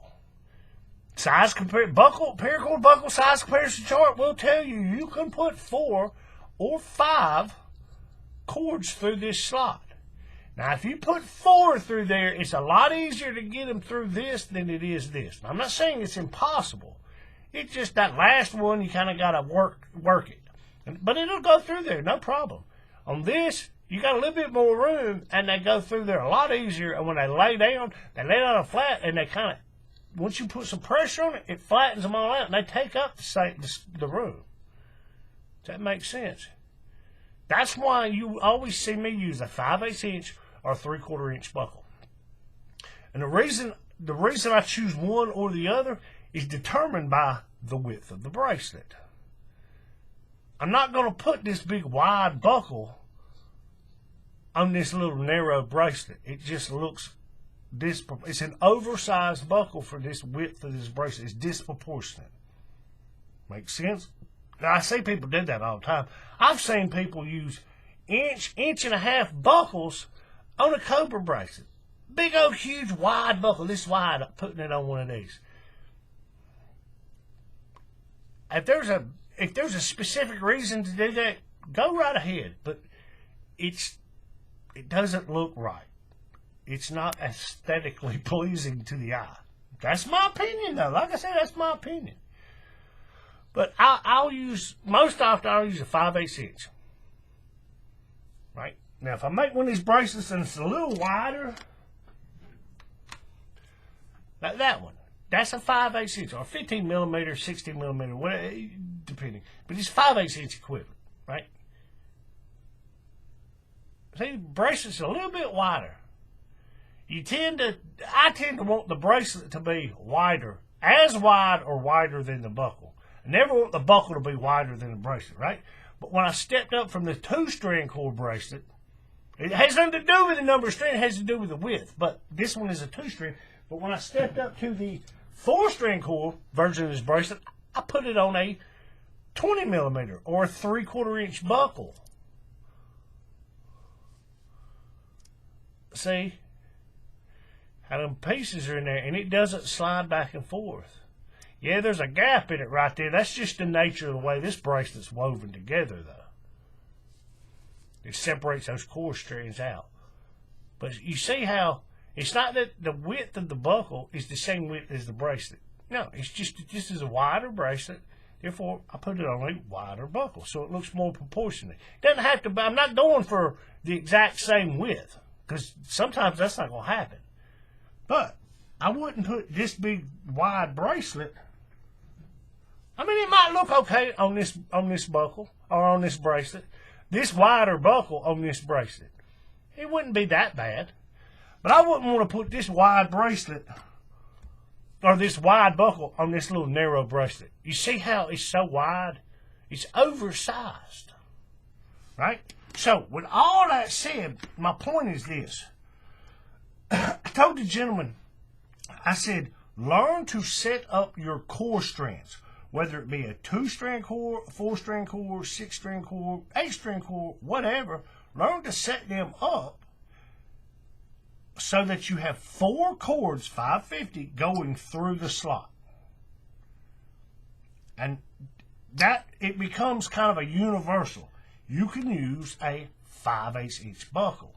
Paracord buckle size comparison chart will tell you you can put 4 or 5 cords through this slot. Now, if you put 4 through there, it's a lot easier to get them through this than it is this. Now, I'm not saying it's impossible. It's just that last one, you kind of got to work it. But it'll go through there, no problem. On this, you got a little bit more room, and they go through there a lot easier. And when they lay down flat, and they kind of, once you put some pressure on it, it flattens them all out, and they take up the room. Does that make sense? That's why you always see me use a 5/8-inch or 3/4-inch buckle. And the reason I choose one or the other is determined by the width of the bracelet. I'm not going to put this big wide buckle on this little narrow bracelet. It just looks it's an oversized buckle for this width of this bracelet. It's disproportionate. Makes sense? Now, I see people do that all the time. I've seen people use inch and a half buckles on a Cobra bracelet. Big old huge wide buckle, this wide, putting it on one of these. If there's a specific reason to do that, go right ahead. But it doesn't look right. It's not aesthetically pleasing to the eye. That's my opinion, though. Like I said, that's my opinion. But I'll use, most often I'll use a 5/8 inch. Right? Now, if I make one of these bracelets and it's a little wider, like that one, that's a 5/8 inch, or 15 millimeter, 16 millimeter, whatever, depending. But it's 5/8 inch equivalent, right? See, the bracelet's a little bit wider. I tend to want the bracelet to be wider, as wide or wider than the buckle. I never want the buckle to be wider than the bracelet, right? But when I stepped up from the 2-strand cord bracelet, it has nothing to do with the number of strands, it has to do with the width. But this one is a 2-strand. But when I stepped up to the 4-strand cord version of this bracelet, I put it on a 20 millimeter or a 3/4 inch buckle. See how them pieces are in there, and it doesn't slide back and forth. Yeah, there's a gap in it right there. That's just the nature of the way this bracelet's woven together, though. It separates those cord strands out. But you see how it's not that the width of the buckle is the same width as the bracelet. No, it's just this is a wider bracelet. Therefore, I put it on a wider buckle, so it looks more proportionate. It doesn't have to be, I'm not going for the exact same width, because sometimes that's not going to happen. But I wouldn't put this big wide bracelet. I mean, it might look okay on this buckle or on this bracelet. This wider buckle on this bracelet, it wouldn't be that bad. But I wouldn't want to put this wide bracelet or this wide buckle on this little narrow bracelet. You see how it's so wide? It's oversized, right? So, with all that said, my point is this. I told the gentleman, I said, learn to set up your core strands, whether it be a 2-strand core, 4-strand core, 6-strand core, 8-strand core, whatever. Learn to set them up so that you have 4 cords, 550, going through the slot. And that, it becomes kind of a universal. You can use a 5/8 inch buckle.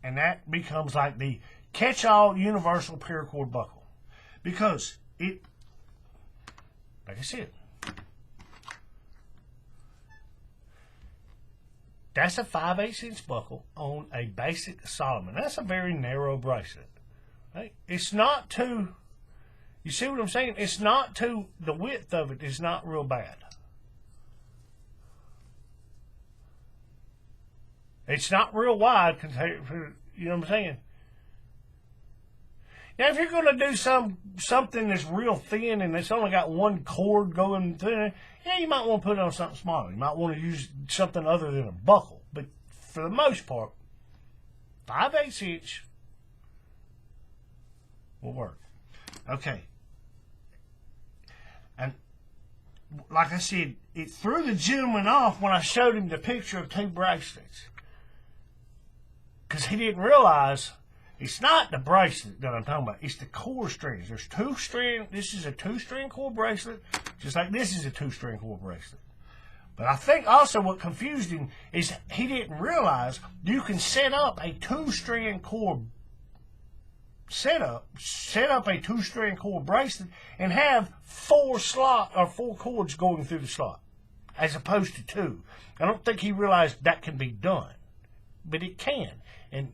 And that becomes like the catch-all universal paracord buckle. Because it, like I said, that's a 5/8 inch buckle on a basic Solomon. That's a very narrow bracelet. Right? It's not too, you see what I'm saying? It's not too, the width of it is not real bad. It's not real wide compared to, you know what I'm saying? Now, if you're going to do something that's real thin and it's only got one cord going through it, yeah, you might want to put it on something smaller. You might want to use something other than a buckle. But for the most part, 5/8 inch will work. Okay. And like I said, it threw the gentleman off when I showed him the picture of 2 bracelets. Because he didn't realize it's not the bracelet that I'm talking about. It's the core strands. There's 2 strand. This is a 2-strand core bracelet, just like this is a 2-strand core bracelet. But I think also what confused him is he didn't realize you can set up a 2-strand core set up a 2-strand core bracelet and have 4 cords going through the slot, as opposed to 2. I don't think he realized that can be done, but it can. And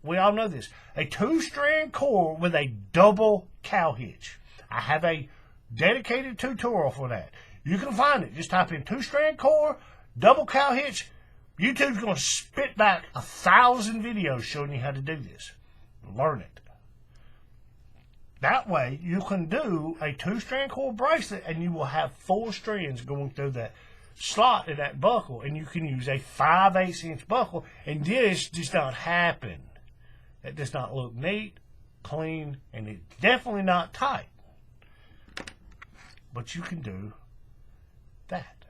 we all know this. A 2-strand core with a double cow hitch. I have a dedicated tutorial for that. You can find it. Just type in 2-strand core, double cow hitch. YouTube's going to spit back 1,000 videos showing you how to do this. Learn it. That way, you can do a 2-strand core bracelet and you will have 4 strands going through that slot in that buckle, and you can use a 5/8 inch buckle, and this does not happen. It does not look neat, clean, and it's definitely not tight. But you can do that.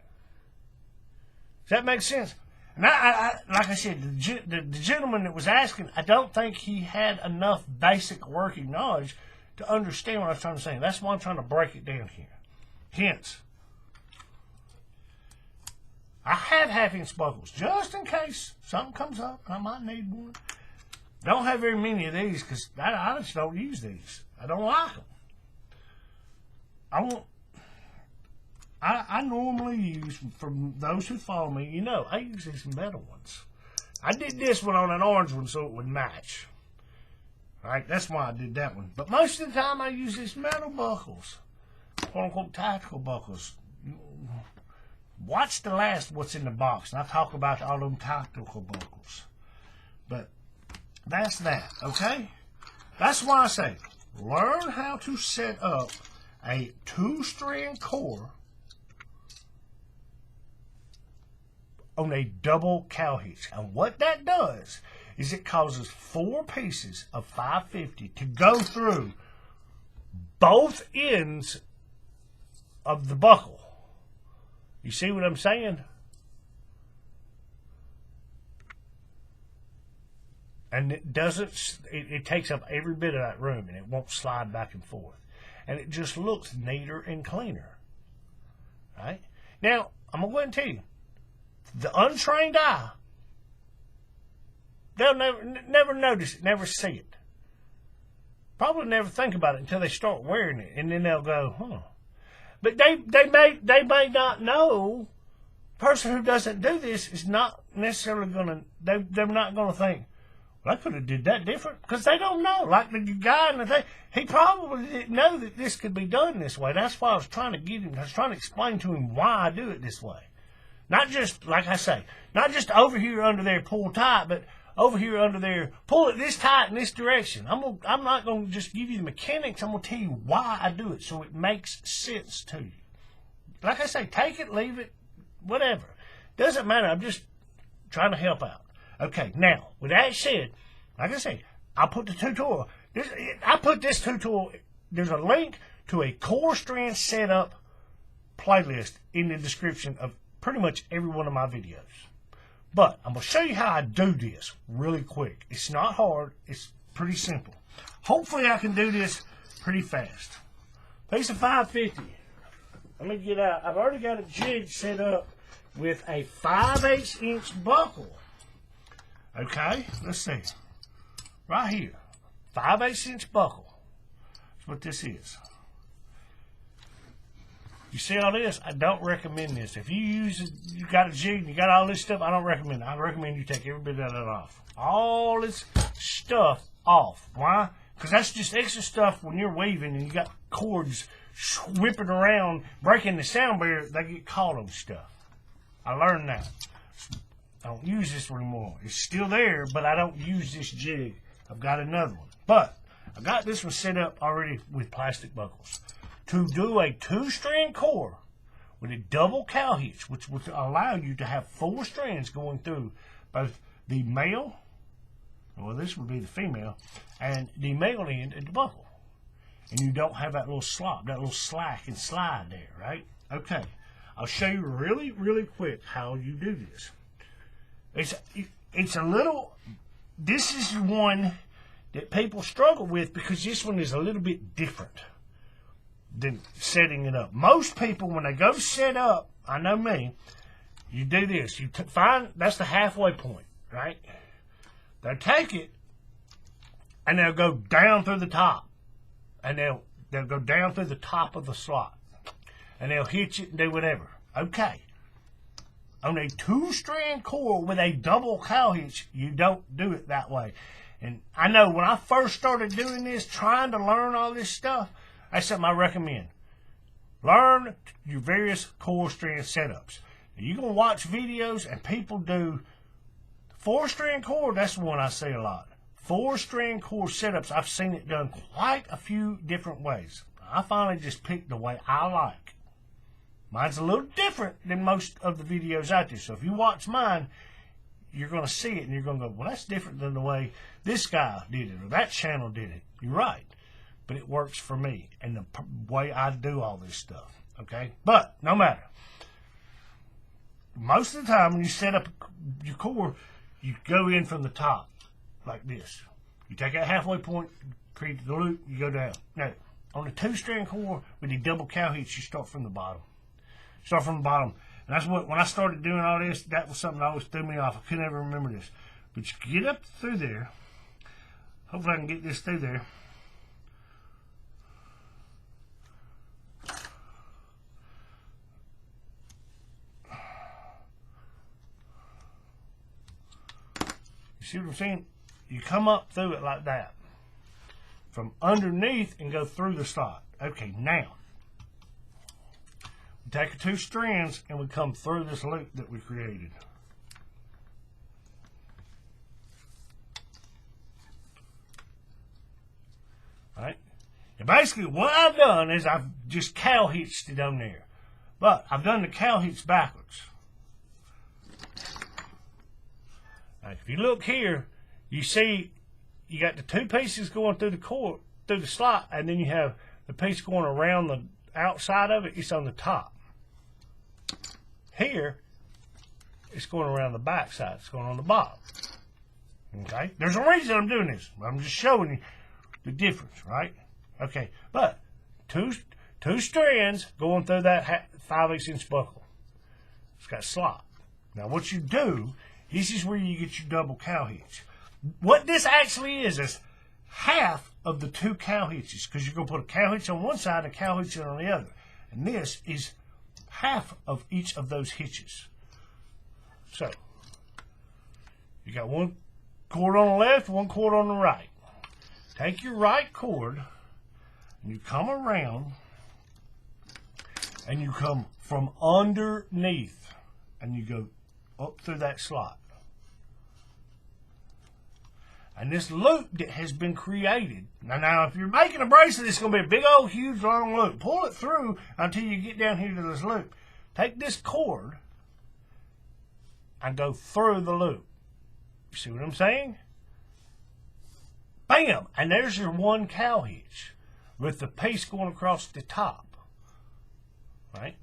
Does that make sense? And I like I said, the gentleman that was asking, I don't think he had enough basic working knowledge to understand what I was trying to say. That's why I'm trying to break it down here. Hence, I have 1/2 inch buckles, just in case something comes up. I might need one. Don't have very many of these because I just don't use these. I don't like them. I normally use, from those who follow me, you know, I use these metal ones. I did this one on an orange one so it would match. Right, that's why I did that one. But most of the time I use these metal buckles, quote unquote tactical buckles. Watch the last what's in the box, and I talk about all them tactical buckles. But that's that, okay? That's why I say, learn how to set up a 2-strand core on a double cow hitch. And what that does is it causes 4 pieces of 550 to go through both ends of the buckle. You see what I'm saying? And it doesn't, it takes up every bit of that room, and it won't slide back and forth. And it just looks neater and cleaner. Right? Now, I'm going to go ahead and tell you, the untrained eye, they'll never notice it, never see it. Probably never think about it until they start wearing it, and then they'll go, huh. But they may not know. The person who doesn't do this is not necessarily going to, they're not going to think, well, I could have did that different, because they don't know. Like the guy in the thing, he probably didn't know that this could be done this way. That's why I was trying to get him, I was trying to explain to him why I do it this way. Not just, like I say, not just over here under there pull tight, but over here under there pull it this tight in this direction. I'm not going to just give you the mechanics. I'm going to tell you why I do it so it makes sense to you. Like I say, take it, leave it, whatever. Doesn't matter. I'm just trying to help out. Okay, now, with that said, like I say, I put the tutorial. I put this tutorial, there's a link to a core strand setup playlist in the description of pretty much every one of my videos. But I'm going to show you how I do this really quick. It's not hard. It's pretty simple. Hopefully I can do this pretty fast. Piece of 550. Let me get out. I've already got a jig set up with a 5/8 inch buckle. Okay, let's see. Right here. 5/8 inch buckle. That's what this is. You see all this? I don't recommend this. If you use it, you got a jig and you got all this stuff, I don't recommend it. I recommend you take every bit of that off. All this stuff off. Why? Because that's just extra stuff when you're weaving and you got cords whipping around, breaking the sound barrier, they get caught on stuff. I learned that. I don't use this anymore. It's still there, but I don't use this jig. I've got another one. But I got this one set up already with plastic buckles. To do a 2-strand core with a double cow hitch, which would allow you to have 4 strands going through both the male, well, this would be the female, and the male end of the buckle. And you don't have that little slop, that little slack and slide there, right? Okay, I'll show you really, really quick how you do this. It's a little, this is one that people struggle with because this one is a little bit different than setting it up. Most people, when they go to set up, I know me, you do this. You find, that's the halfway point, right? They'll take it, and they'll go down through the top. And they'll go down through the top of the slot. And they'll hitch it and do whatever. Okay. On a 2-strand core with a double cow hitch, you don't do it that way. And I know when I first started doing this, trying to learn all this stuff, that's something I recommend. Learn your various core strand setups. You're going to watch videos and people do 4-strand core. That's the one I see a lot. 4-strand core setups. I've seen it done quite a few different ways. I finally just picked the way I like. Mine's a little different than most of the videos out there. So if you watch mine, you're going to see it and you're going to go, well, that's different than the way this guy did it or that channel did it. You're right. But it works for me and the way I do all this stuff, okay? But no matter. Most of the time when you set up your core, you go in from the top like this. You take that halfway point, create the loop, you go down. Now, on a 2-strand core with the double cow hitch, you start from the bottom. Start from the bottom. And that's what, when I started doing all this, that was something that always threw me off. I couldn't ever remember this. But you get up through there. Hopefully I can get this through there. See what I'm saying? You come up through it like that. From underneath and go through the slot. Okay, now. We take the 2 strands and we come through this loop that we created. Right? And basically what I've done is I've just cow hitched it on there. But I've done the cow hitch backwards. Now, if you look here, you see you got the 2 pieces going through the cord, through the slot, and then you have the piece going around the outside of it. It's on the top. Here, it's going around the back side. It's going on the bottom. Okay? There's a reason I'm doing this. I'm just showing you the difference, right? Okay, but two strands going through that 5/8" buckle. It's got a slot. Now, what you do, this is where you get your double cow hitch. What this actually is half of the 2 cow hitches, because you're going to put a cow hitch on one side and a cow hitch on the other. And this is half of each of those hitches. So, you got 1 cord on the left, 1 cord on the right. Take your right cord, and you come around, and you come from underneath, and you go up through that slot. And this loop that has been created, now if you're making a bracelet, it's going to be a big old huge long loop. Pull it through until you get down here to this loop. Take this cord and go through the loop. You see what I'm saying? Bam! And there's your 1 cow hitch with the piece going across the top. Right?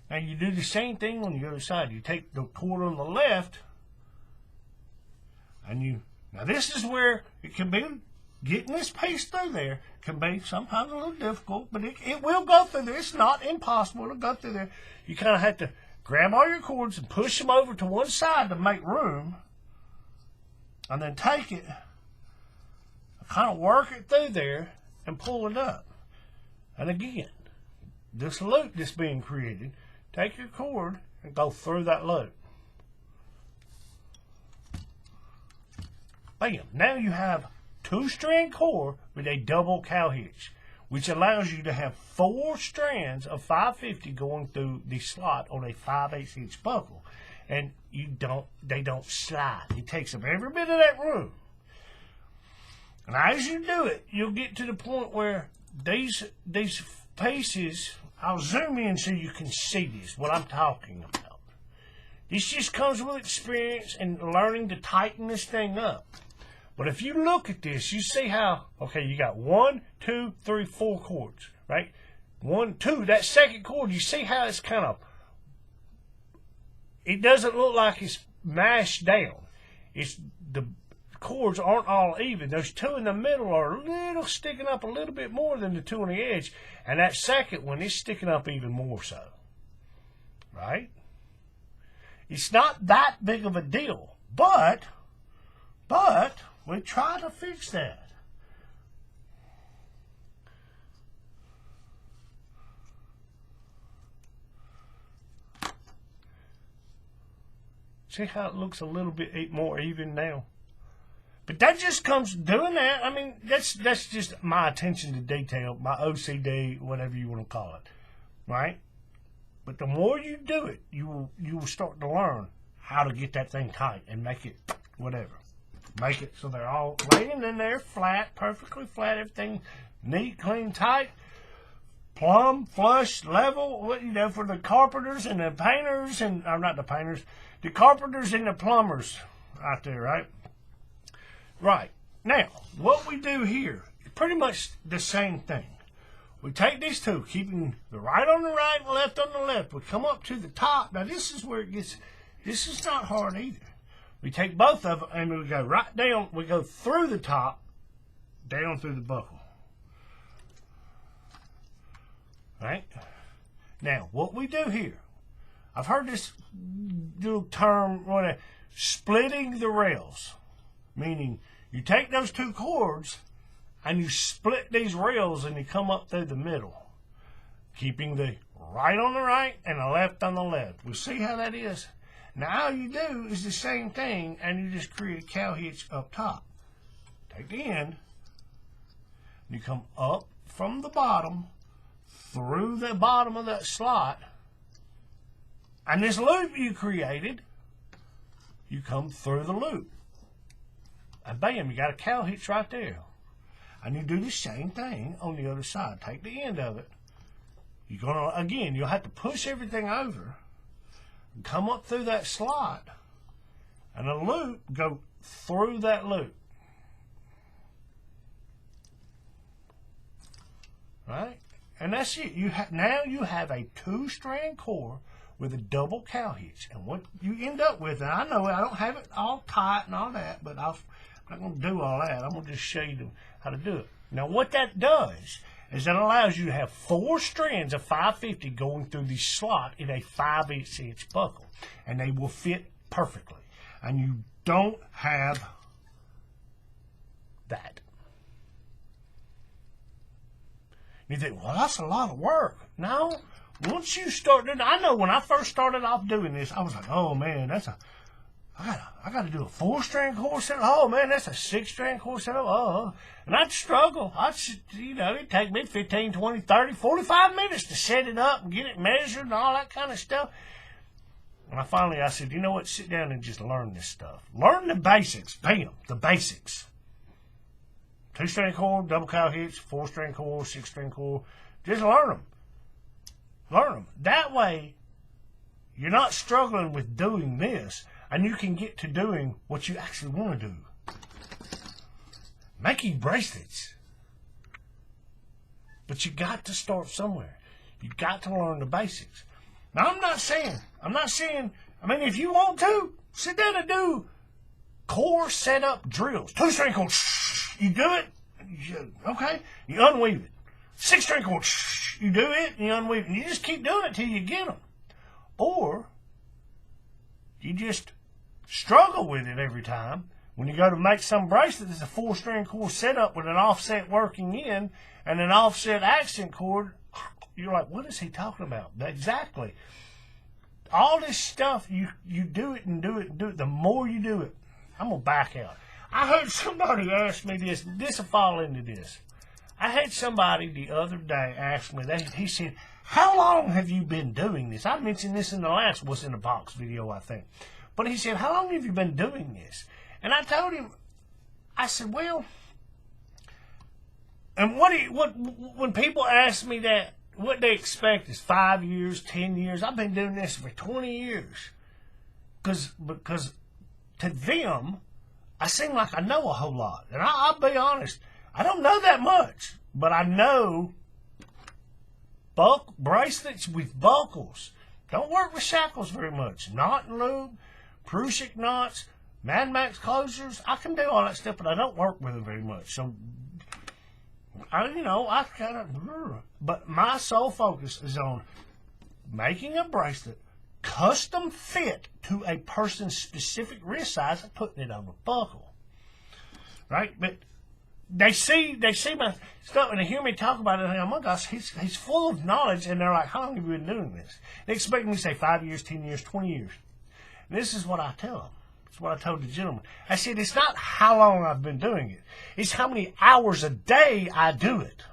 Now you do the same thing on the other side. You take the cord on the left and you... Now this is where it can be, getting this piece through there can be sometimes a little difficult, but it will go through there. It's not impossible to go through there. You kind of have to grab all your cords and push them over to one side to make room, and then take it, kind of work it through there and pull it up. And again, this loop that's being created, take your cord and go through that loop. Bam! Now you have 2-strand cord with a double cow hitch, which allows you to have 4 strands of 550 going through the slot on a 5/8" buckle, and they don't slide. It takes up every bit of that room. And as you do it, you'll get to the point where these pieces, I'll zoom in so you can see this, what I'm talking about. This just comes with experience and learning to tighten this thing up. But if you look at this, you see how, okay, you got 1, 2, 3, 4 cords, right? 1, 2, that second cord, you see how it's kind of, it doesn't look like it's mashed down. It's, the cords aren't all even. Those 2 in the middle are a little sticking up a little bit more than the 2 on the edge. And that second one is sticking up even more so, right? It's not that big of a deal, but we try to fix that. See how it looks a little bit more even now? But that just comes doing that. I mean, that's just my attention to detail, my OCD, whatever you want to call it, right? But the more you do it, you will start to learn how to get that thing tight and make it whatever. Make it so they're all laying in there flat, perfectly flat, everything neat, clean, tight, plumb, flush, level, you know, for the carpenters and the painters and, or not the painters, the carpenters and the plumbers out there, right? Right. Now, what we do here is pretty much the same thing. We take these 2, keeping the right on the right and left on the left. We come up to the top. Now, this is where it gets, this is not hard either. We take both of them and we go right down, we go through the top, down through the buckle. Right? Now, what we do here, I've heard this little term, splitting the rails. Meaning, you take those 2 cords and you split these rails and you come up through the middle, keeping the right on the right and the left on the left. We see how that is? Now all you do is the same thing, and you just create a cow hitch up top. Take the end, you come up from the bottom, through the bottom of that slot, and this loop you created, you come through the loop. And bam, you got a cow hitch right there. And you do the same thing on the other side. Take the end of it. You're gonna, again, you'll have to push everything over, come up through that slot, and a loop go through that loop. Right? And that's it. Now you have a 2-strand core with a double cow hitch. And what you end up with, and I know I don't have it all tight and all that, but I'm not going to do all that. I'm going to just show you how to do it. Now what that does is that allows you to have 4 strands of 550 going through the slot in a 5/8" buckle. And they will fit perfectly. And you don't have that. You think, well, that's a lot of work. No, once you start doing, I know when I first started off doing this, I was like, oh man, I got to do a 4-strand core setup. Oh man, that's a 6-strand core setup. And I'd struggle. It'd take me 15, 20, 30, 45 minutes to set it up and get it measured and all that kind of stuff. And I said, you know what, sit down and just learn this stuff. Learn the basics. Bam, the basics. 2-strand core, double cow hitch, 4-strand core, 6-strand core. Just learn them. Learn them. That way, you're not struggling with doing this, and you can get to doing what you actually want to do. Making bracelets. But you got to start somewhere. You got to learn the basics. Now, I'm not saying, if you want to, sit down and do core setup drills. 2-strand core, you do it, okay, you unweave it. 6-strand core, you do it, and you unweave it. And you just keep doing it till you get them. Or you just struggle with it every time. When you go to make some bracelet, it's a 4-strand core setup with an offset working in and an offset accent cord. You're like, what is he talking about? Exactly. All this stuff, you do it and do it and do it. The more you do it, I'm going to back out. I heard somebody ask me this. This will fall into this. I had somebody the other day ask me, he said, how long have you been doing this? I mentioned this in the last What's in the Box video, I think. But he said, how long have you been doing this? And I told him, I said, well, and when people ask me that, what they expect is 5 years, 10 years. I've been doing this for 20 years. Because to them, I seem like I know a whole lot. And I'll be honest, I don't know that much. But I know bracelets with buckles. Don't work with shackles very much. Knot and lube, Prusik knots, Mad Max closures. I can do all that stuff, but I don't work with them very much. So, I kind of... But my sole focus is on making a bracelet custom fit to a person's specific wrist size and putting it on a buckle. Right? But they see my stuff and they hear me talk about it and they go, oh my gosh, he's full of knowledge, and they're like, how long have you been doing this? They expect me to say 5 years, 10 years, 20 years. And this is what I tell them. It's what I told the gentleman. I said, it's not how long I've been doing it. It's how many hours a day I do it.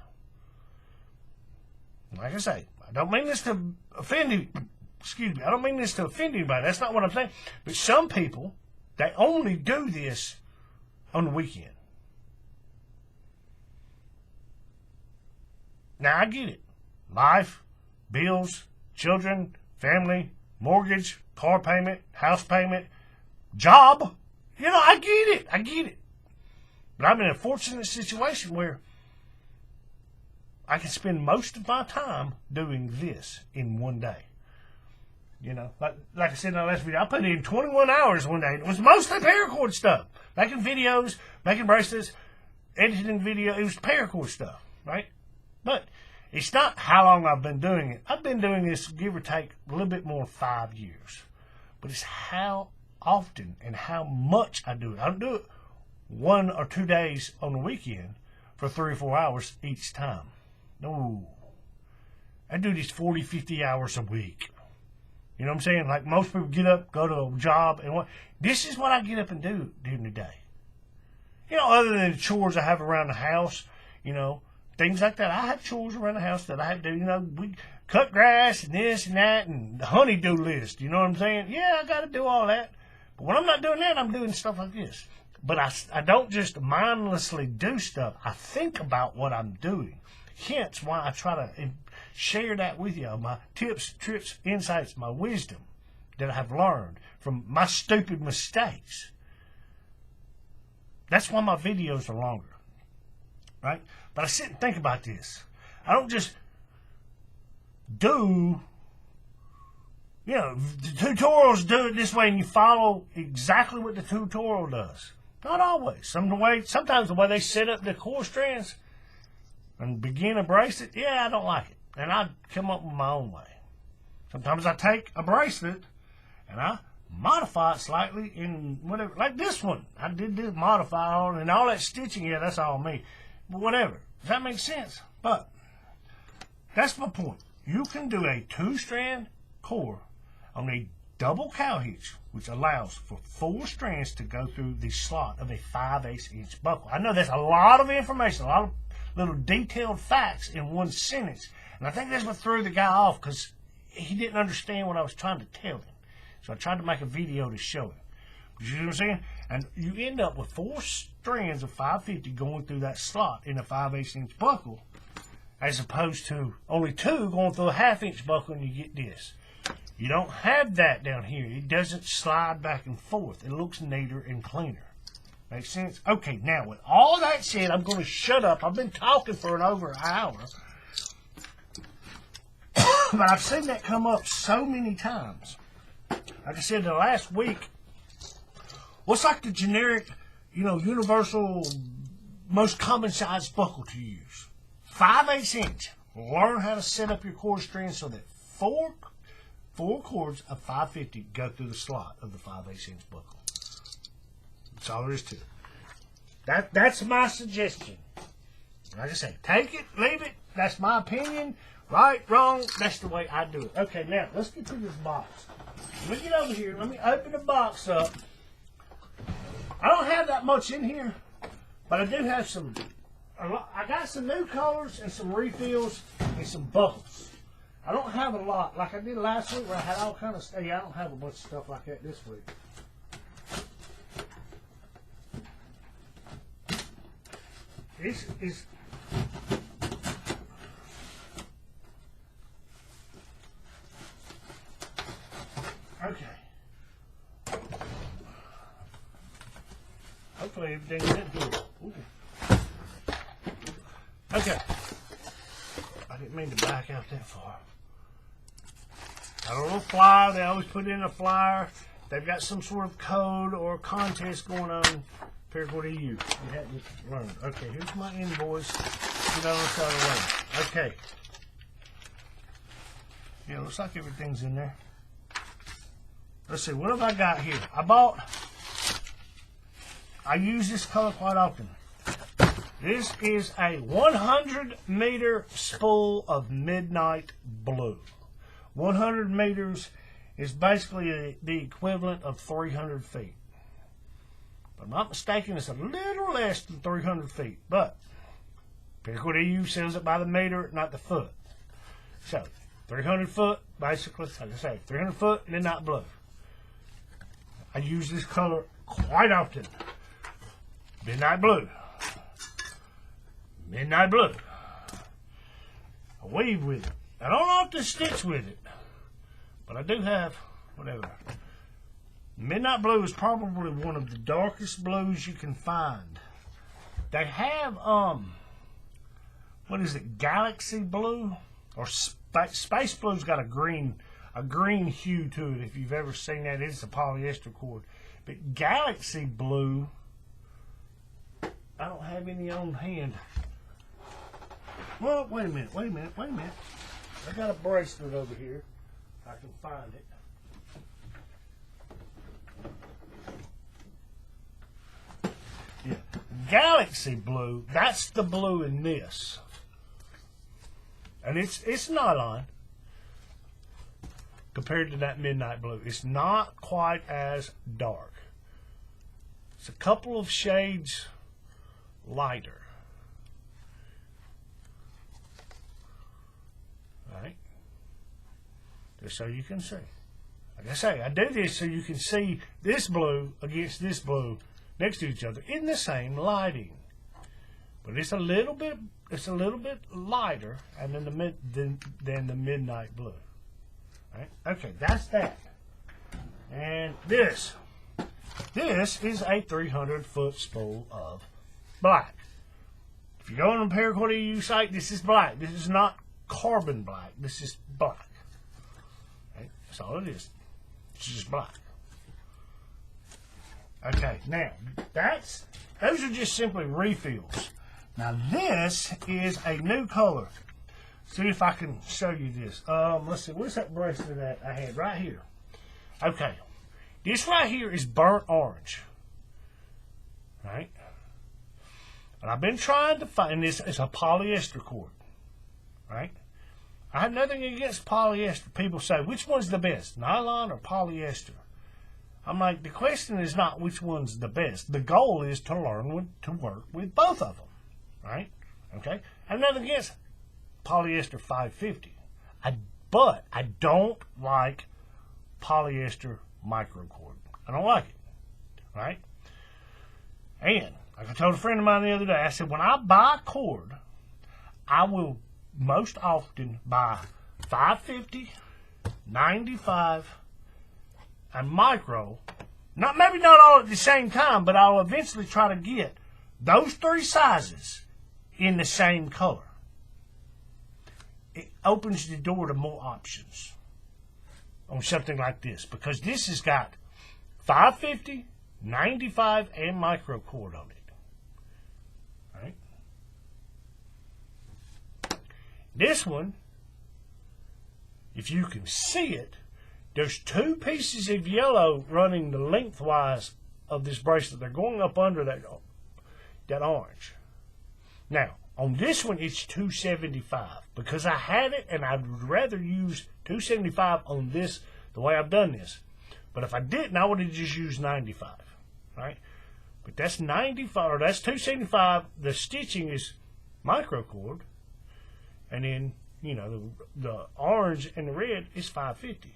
Like I say, I don't mean this to offend you. Excuse me. I don't mean this to offend anybody. That's not what I'm saying. But some people, they only do this on the weekend. Now, I get it. Life, bills, children, family, mortgage, car payment, house payment, job. I get it. But I'm in a fortunate situation where I can spend most of my time doing this in one day. Like I said in the last video, I put in 21 hours one day. It was mostly paracord stuff. Making videos, making bracelets, editing video. It was paracord stuff, right? But it's not how long I've been doing it. I've been doing this, give or take, a little bit more than 5 years. But it's how often and how much I do it. I don't do it 1 or 2 days on the weekend for 3 or 4 hours each time. No. I do this 40, 50 hours a week. You know what I'm saying? Like most people get up, go to a job, and what. This is what I get up and do during the day. You know, other than the chores I have around the house, you know, things like that. I have chores around the house that I have to do. You know, we cut grass and this and that and the honey-do list. You know what I'm saying? Yeah, I got to do all that. But when I'm not doing that, I'm doing stuff like this. But I don't just mindlessly do stuff. I think about what I'm doing. Hence why I try to share that with you. My tips, tricks, insights, my wisdom that I have learned from my stupid mistakes. That's why my videos are longer. Right? But I sit and think about this. I don't just do, you know, the tutorials do it this way and you follow exactly what the tutorial does. Not always. Sometimes the way they set up the core strands and begin a bracelet, yeah, I don't like it. And I come up with my own way. Sometimes I take a bracelet and I modify it slightly in whatever. Like this one. I did this modify on and all that stitching, yeah, that's all me. But whatever. Does that make sense? But that's my point. You can do a 2-strand core on a double cow hitch, which allows for 4 strands to go through the slot of a 5/8 inch buckle. I know that's a lot of information, a lot of little detailed facts in one sentence. And I think that's what threw the guy off because he didn't understand what I was trying to tell him. So I tried to make a video to show him. You see what I'm saying? And you end up with 4 strands of 550 going through that slot in a 5/8 inch buckle, as opposed to only 2 going through a 1/2 inch buckle and you get this. You don't have that down here. It doesn't slide back and forth. It looks neater and cleaner. Makes sense? Okay, now with all that said, I'm going to shut up. I've been talking for over an hour. But I've seen that come up so many times. Like I said, the last week, what's like the generic, you know, universal, most common size buckle to use? 5/8 inch. Learn how to set up your cord string so that four cords of 550 go through the slot of the 5/8 inch buckle. That's all there is to it. That's my suggestion. Like I say, take it, leave it. That's my opinion. Right, wrong, that's the way I do it. Okay, now, let's get to this box. Let me get over here. Let me open the box up. I don't have that much in here, but I do have some. I got some new colors and some refills and some buckles. I don't have a lot like I did last week where I had all kind of stuff. Yeah, I don't have a bunch of stuff like that this week. This is... Okay. Hopefully everything's in here. Ooh. Okay. I didn't mean to back out that far. Got a little flyer. They always put in a flyer. They've got some sort of code or contest going on. Paracord EU. You hadn't learned. Okay, here's my invoice. Get on the side of the way. Okay. Yeah, looks like everything's in there. Let's see, what have I got here? I use this color quite often. This is a 100-meter spool of midnight blue. 100 meters is basically the equivalent of 300 feet. If I'm not mistaken, it's a little less than 300 feet. But Paracord EU sells it by the meter, not the foot. So, 300 foot, basically, like I say, 300 foot, midnight blue. I use this color quite often. Midnight blue. Midnight blue. I weave with it. I don't often stitch with it, but I do have, whatever. Midnight blue is probably one of the darkest blues you can find. They have, what is it, Galaxy blue? Or Space blue's got a green hue to it. If you've ever seen that, it's a polyester cord. But Galaxy blue, I don't have any on hand. Well, wait a minute. I got a bracelet over here. I can find it. Yeah, Galaxy blue, that's the blue in this. And it's nylon. compared to that midnight blue. It's not quite as dark. It's a couple of shades lighter. Right? Just so you can see. Like I say, I do this so you can see this blue against this blue next to each other in the same lighting. But it's a little bit lighter and than the midnight blue. Right? Okay, that's that. And this is a 300-foot spool of black. If you go on the Paracord EU site, this is black. This is not carbon black. This is black. Right? That's all it is. It's just black. Okay, now those are just simply refills. Now this is a new color. See if I can show you this. Let's see. Where's that bracelet that I had right here? Okay, this right here is burnt orange. Right, and I've been trying to find this. It's a polyester cord. Right. I have nothing against polyester. People say, which one's the best, nylon or polyester? I'm like, the question is not which one's the best. The goal is to learn to work with both of them. Right? Okay? I have nothing against polyester 550. But I don't like polyester microcord. I don't like it. Right? And, like I told a friend of mine the other day, I said, when I buy cord, I will most often buy 550, 95, and micro. Maybe not all at the same time, but I'll eventually try to get those three sizes in the same color. It opens the door to more options on something like this, because this has got 550, 95, and micro cord on it. Right? This one, if you can see it, there's two pieces of yellow running the lengthwise of this bracelet. They're going up under that orange. Now, on this one, it's 275 because I had it, and I'd rather use 275 on this the way I've done this. But if I didn't, I would have just used 95, right? But that's 95, or that's 275. The stitching is microcord, and then, you know, the orange and the red is 550.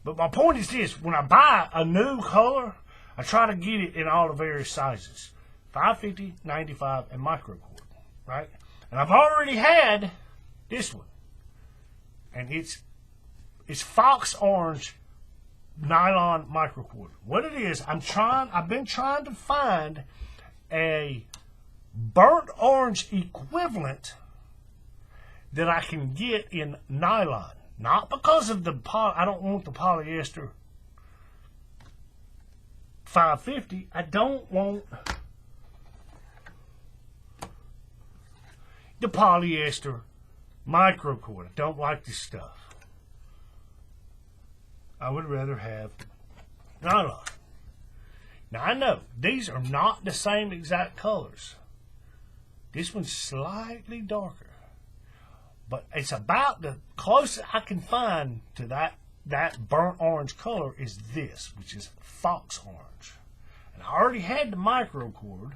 But my point is this: when I buy a new color, I try to get it in all the various sizes. 550, 95, and microcord, right? And I've already had this one. And it's fox orange nylon microcord. What it is, I've been trying to find a burnt orange equivalent that I can get in nylon. Not because of I don't want the polyester 550. I don't want the polyester microcord. I don't like this stuff. I would rather have nylon. Now I know these are not the same exact colors. This one's slightly darker, but it's about the closest I can find to that burnt orange color is this, which is fox orange. And I already had the microcord.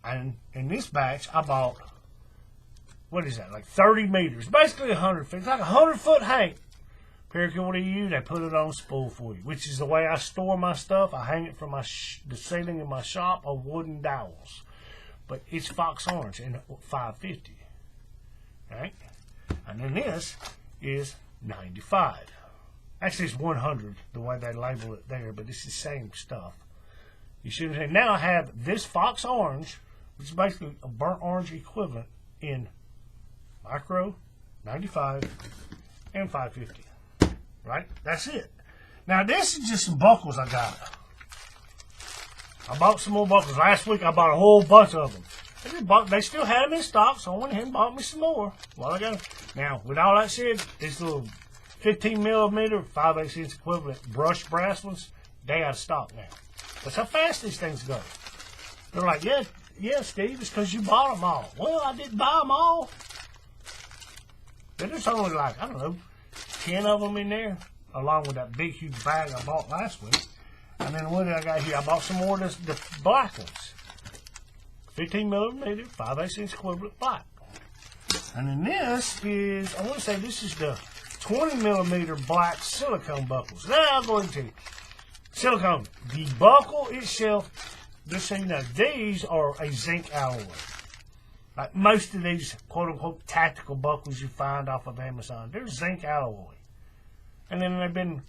And in this batch, I bought, what is that, like 30 meters. Basically 100 feet. It's like a 100-foot hang. Paracord EU, they put it on spool for you, which is the way I store my stuff. I hang it from the ceiling in my shop on wooden dowels. But it's fox orange and 550. Right? And then this is 95. Actually, it's 100, the way they label it there, but it's the same stuff. You see what I'm saying? Now I have this fox orange, which is basically a burnt orange equivalent in micro, 95, and 550. Right? That's it. Now this is just some buckles I got. I bought some more buckles. Last week I bought a whole bunch of them. They still had them in stock, so I went ahead and bought me some more. Well, I got them. Now, with all that said, this little 15 millimeter, 5/8 inch equivalent brush bracelets, they out of stock now. That's how fast these things go. They're like, yeah, Steve, it's because you bought them all. Well, I didn't buy them all. They're just only like, I don't know, 10 of them in there, along with that big, huge bag I bought last week. And then what did I got here? I bought some more of the black ones. 15 millimeter, 5/8 inch equivalent black. And then this is, I want to say this is the 20 millimeter black silicone buckles. Now I'll go into it. Silicone. The buckle itself, just so you know, these are a zinc alloy. Like most of these quote-unquote tactical buckles you find off of Amazon, they're zinc alloy. And then they've been,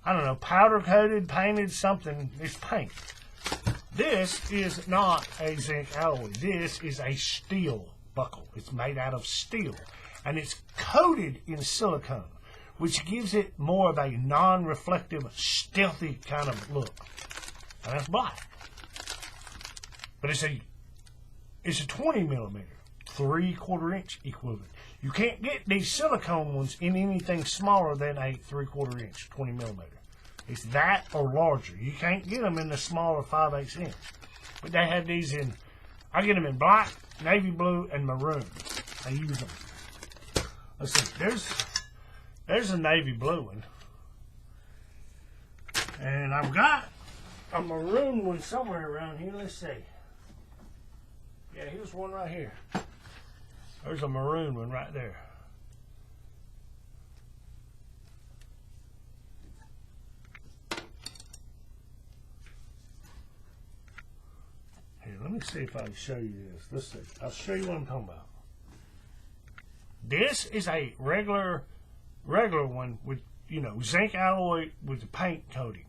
I don't know, powder-coated, painted, something. It's paint. This is not a zinc alloy. This is a steel buckle. It's made out of steel. And it's coated in silicone, which gives it more of a non-reflective, stealthy kind of look. And that's black. But it's a 20 millimeter, 3/4 inch equivalent. You can't get these silicone ones in anything smaller than a 3/4 inch, 20 millimeter. It's that or larger. You can't get them in the smaller 5/8 inch. But they have these in, I get them in black, navy blue, and maroon. I use them. Let's see, there's a navy blue one. And I've got a maroon one somewhere around here. Let's see. Yeah, here's one right here. There's a maroon one right there. Here, let me see if I can show you this. Let's see. I'll show you what I'm talking about. This is a regular one with, you know, zinc alloy with the paint coating.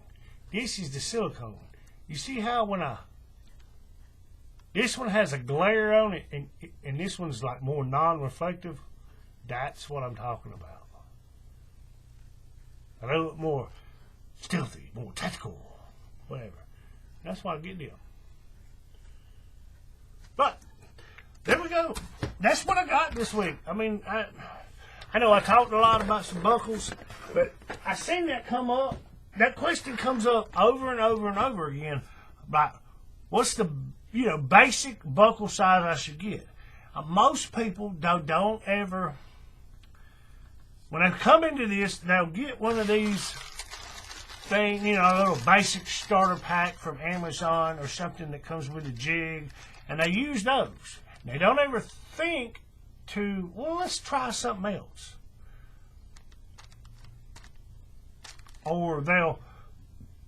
This is the silicone. You see how this one has a glare on it, and this one's like more non-reflective? That's what I'm talking about. A little bit more stealthy, more tactical, whatever. That's why I get them. But there we go. That's what I got this week. I mean, I know I talked a lot about some buckles, but I seen that come up. That question comes up over and over and over again about what's the, you know, basic buckle size I should get. Most people don't ever, when they come into this, they'll get one of these things, you know, a little basic starter pack from Amazon or something that comes with a jig, and they use those. They don't ever think to, well, let's try something else. Or they'll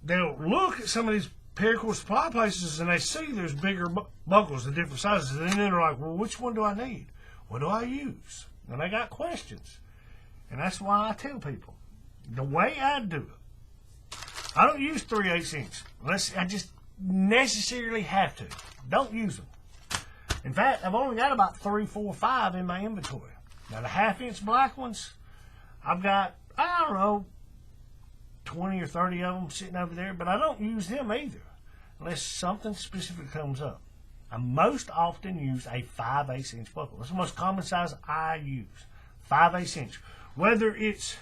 look at some of these Paracord supply places and they see there's bigger buckles of different sizes, and then they're like, well, which one do I need? What do I use? And they got questions. And that's why I tell people, the way I do it, I don't use 3/8 inch unless I just necessarily have to. Don't use them. In fact, I've only got about 3, 4, 5 in my inventory. Now the 1/2 inch black ones, I've got, I don't know, 20 or 30 of them sitting over there, but I don't use them either unless something specific comes up. I most often use a 5/8 inch buckle. That's the most common size I use, 5/8 inch. Whether it's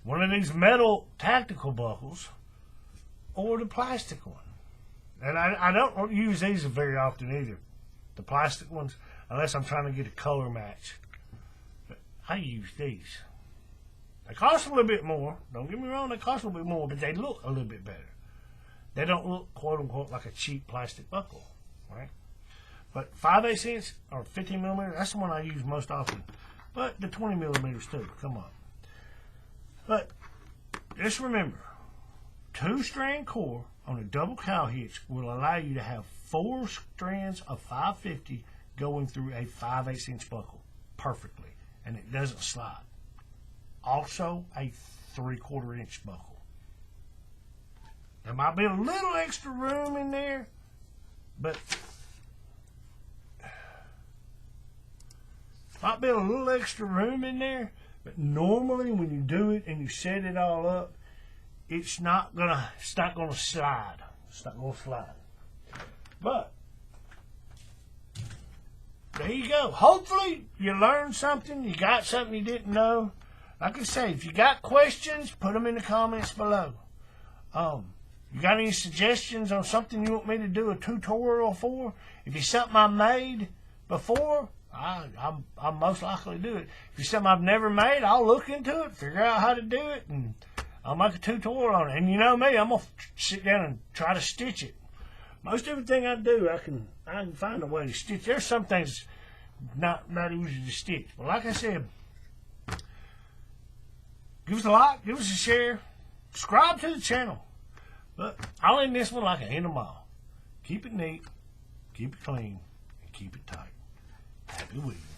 one of these metal tactical buckles or the plastic one. And I don't use these very often either, the plastic ones, unless I'm trying to get a color match. But I use these. They cost a little bit more. Don't get me wrong, they cost a little bit more, but they look a little bit better. They don't look, quote unquote, like a cheap plastic buckle, right? But 5/8 inch or 15 millimeter, that's the one I use most often. But the 20 millimeters too, come on. But just remember, 2-strand core on a double cow hitch will allow you to have 4 strands of 550 going through a 5/8 inch buckle perfectly, and it doesn't slide. Also a 3/4 inch buckle. There might be a little extra room in there, but normally when you do it and you set it all up, it's not gonna slide. It's not gonna slide. But there you go. Hopefully you learned something. You got something you didn't know. Like I say, if you got questions, put them in the comments below. You got any suggestions on something you want me to do a tutorial for? If it's something I made before, I'll most likely do it. If it's something I've never made, I'll look into it, figure out how to do it, and I'll make a tutorial on it. And you know me, I'm going to sit down and try to stitch it. Most everything I do, I can find a way to stitch. There's some things not easy to stitch. But like I said, give us a like, give us a share, subscribe to the channel. But I'll end this one like I end them all. Keep it neat, keep it clean, and keep it tight. Happy weaving.